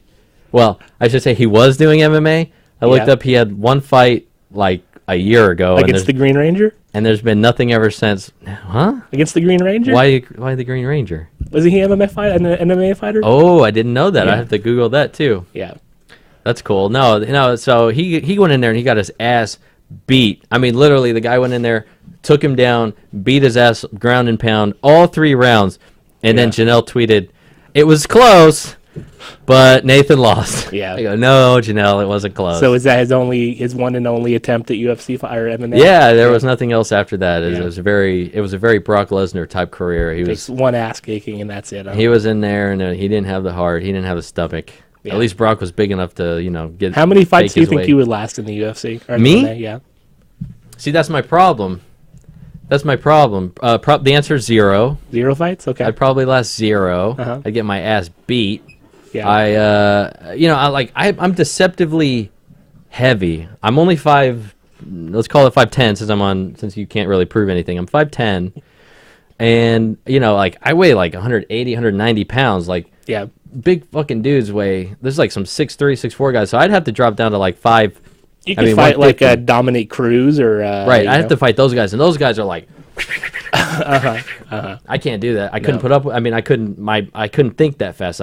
Well, I should say he was doing MMA. I looked up. He had one fight like a year ago against the Green Ranger. And there's been nothing ever since. Huh? Against the Green Ranger? Why the Green Ranger? Was he an MMA fighter? Oh, I didn't know that. I have to Google that too. Yeah. That's cool. No. So he went in there and he got his ass beat. I mean, literally, the guy went in there, took him down, beat his ass, ground and pound, all 3 rounds. And then Janelle tweeted, "It was close, but Nathan lost." Yeah. I go, "No, Janelle, it wasn't close." So is that his one and only attempt at UFC or MMA? Yeah, there was nothing else after that. It was a very Brock Lesnar type career. He was one ass kicking and that's it. Huh? He was in there and he didn't have the heart. He didn't have the stomach. Yeah. At least Brock was big enough to get. How many fights do you think you would last in the UFC? Or Me? MMA? Yeah. See, that's my problem. The answer is 0. 0 fights? Okay. I'd probably last 0. I'd get my ass beat. Yeah. I'm deceptively heavy. I'm only 5. Let's call it 5'10" since you can't really prove anything. I'm 5'10", and I weigh like 180, 190 pounds. Like big fucking dudes weigh. There's like some 6'3", 6'4" guys. So I'd have to drop down to like 5. You could fight like Dominic Cruz or right. I have to fight those guys, and those guys are like. I can't do that. I couldn't put up. I mean, I couldn't think that fast.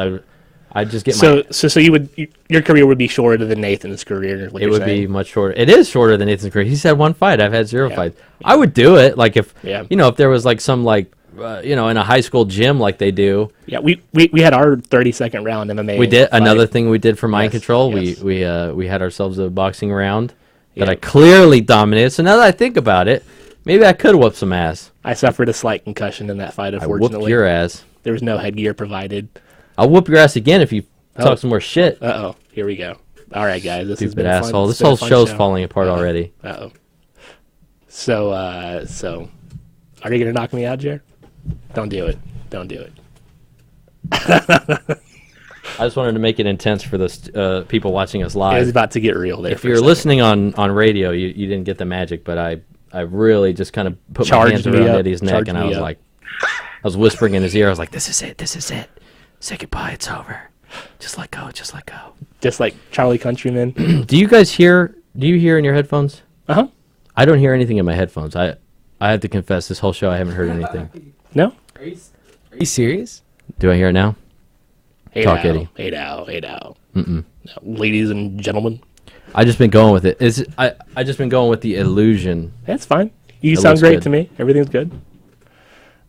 I just get so your career would be shorter than Nathan's career. It would be much shorter. It is shorter than Nathan's career. He's had 1 fight. I've had 0 fights. I would do it. Like if if there was like some in a high school gym like they do. Yeah, we had our 30-second round MMA. We did another thing we did for mind control. Yes. We had ourselves a boxing round that I clearly dominated. So now that I think about it, maybe I could whoop some ass. I suffered a slight concussion in that fight. Unfortunately, I whooped your ass. There was no headgear provided. I'll whoop your ass again if you talk some more shit. Here we go. All right, guys. This Stupid asshole. This whole show's falling apart already. So, are you gonna knock me out, Jer? Don't do it. Don't do it. I just wanted to make it intense for the people watching us live. It was about to get real there. If you're listening on radio, you didn't get the magic, but I really just kind of put my hands around Eddie's neck, and I was like, was whispering in his ear. I was like, "This is it. This is it. Say goodbye. It's over. Just let go. Just let go." Just like Charlie Countryman. Do you guys hear? Do you hear in your headphones? Uh-huh. I don't hear anything in my headphones. I have to confess, this whole show I haven't heard anything. No? Are you serious? Do I hear it now? Hey Talk, now, Eddie. Hey now, hey now. Mm-mm. Now, ladies and gentlemen. I just been going with it. I just been going with the illusion. That's fine. You It sound looks great good. to me. Everything's good.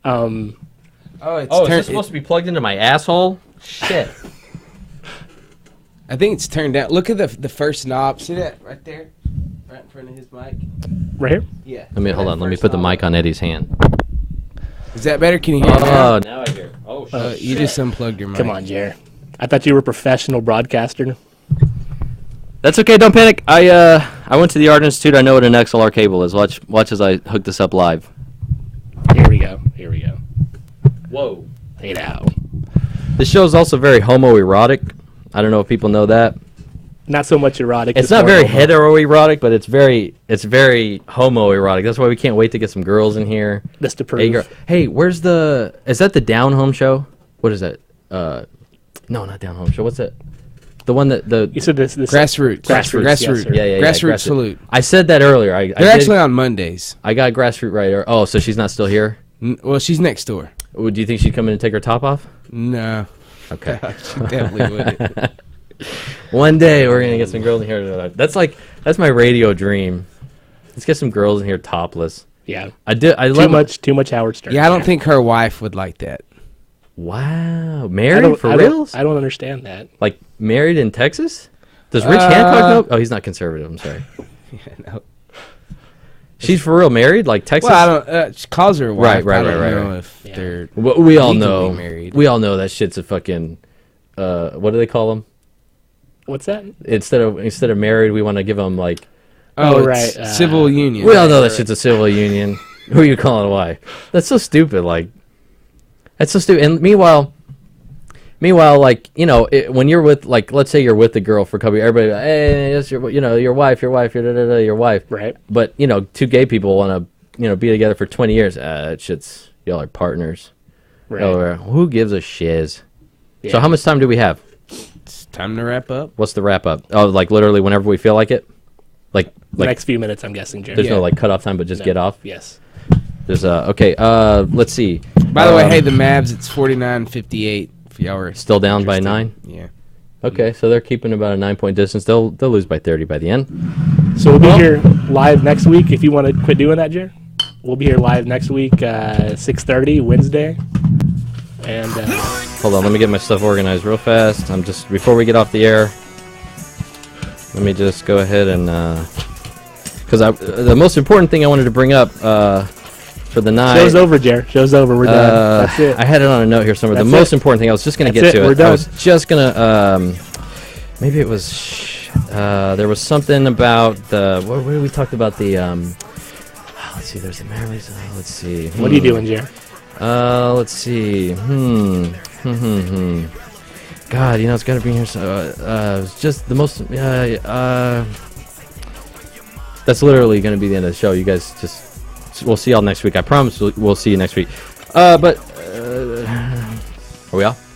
Oh, it's Oh, is this supposed to be plugged into my asshole? Shit. I think it's turned down. Look at the first knob. See that right there? Right in front of his mic? Right here? Yeah. Hold on. Let me put the mic on Eddie's hand. Is that better? Can you hear it now? Oh, now I hear. Oh, shit. You just unplugged your mic. Come on, Jer. I thought you were a professional broadcaster. That's okay. Don't panic. I went to the Art Institute. I know what an XLR cable is. Watch as I hook this up live. Here we go. Here we go. Whoa. Hey now. This show is also very homoerotic. I don't know if people know that. Not so much erotic. It's just not more very homo. heteroerotic, but it's very homoerotic. That's why we can't wait to get some girls in here. Just to Hey, prove. hey, where's the? Is that the Down Home show? What is that? No, not Down Home show. What's that? The one that the. You said this Grassroots. Grassroots, yes, Grassroots. sir. Yeah. Grassroots salute. I said that earlier. They're actually on Mondays. I got grassroots right. Oh, so she's not still here? Well, she's next door. Do you think she'd come in and take her top off? No. Okay. She definitely wouldn't. One day we're gonna get some girls in here. That's my radio dream. Let's get some girls in here topless. Yeah. Too much Howard Stern. Yeah, I don't think her wife would like that. Wow, married for reals? I don't understand that. Like married in Texas? Does Rich Hancock know? Oh, he's not conservative. I'm sorry. Yeah, no. She's for real married, like Texas. Well, I don't. She calls her wife. Right, I don't know right. if they're. Well, we all legally know. married. We all know that shit's a fucking. What do they call them? What's that? Instead of married, we want to give them like. Oh, Oh, it's right, civil union. We all know that shit's a civil union. Who are you calling a wife? That's so stupid. Like, that's so stupid. And meanwhile, like, you know, when you're with, like, let's say you're with the girl for a couple years, everybody, hey, that's your wife, your wife. Right. But, you know, two gay people want to, be together for 20 years. That shit's, y'all are partners. Right. Who gives a shiz? Yeah. So how much time do we have? It's time to wrap up. What's the wrap up? Oh, like literally whenever we feel like it? Like Next few minutes, I'm guessing, Jerry. there's no like cutoff time, but just get off? Yes. There's okay, let's see. By the way, hey, the Mavs, it's 49-58. If y'all were Still down by interested. 9? Yeah. Okay, so they're keeping about a 9-point distance. They'll lose by 30 by the end. So we'll be here live next week. If you want to quit doing that, Jerry, we'll be here live next week, 6:30 Wednesday. And Hold on, let me get my stuff organized real fast. I'm just before we get off the air. Let me just go ahead and because the most important thing I wanted to bring up for the night. show's over, Jerry. Show's over. We're done. That's it. I had it on a note here somewhere. That's the most it. important thing I was just gonna That's get it, to we're it. I done. was just gonna maybe it was there was something about the what we talked about the let's see. There's the memories. Let's see. What are you doing, Jerry? Let's see. God, it's got to be here. So, it's just the most. That's literally going to be the end of the show. You guys we'll see y'all next week. I promise we'll see you next week. Are we off?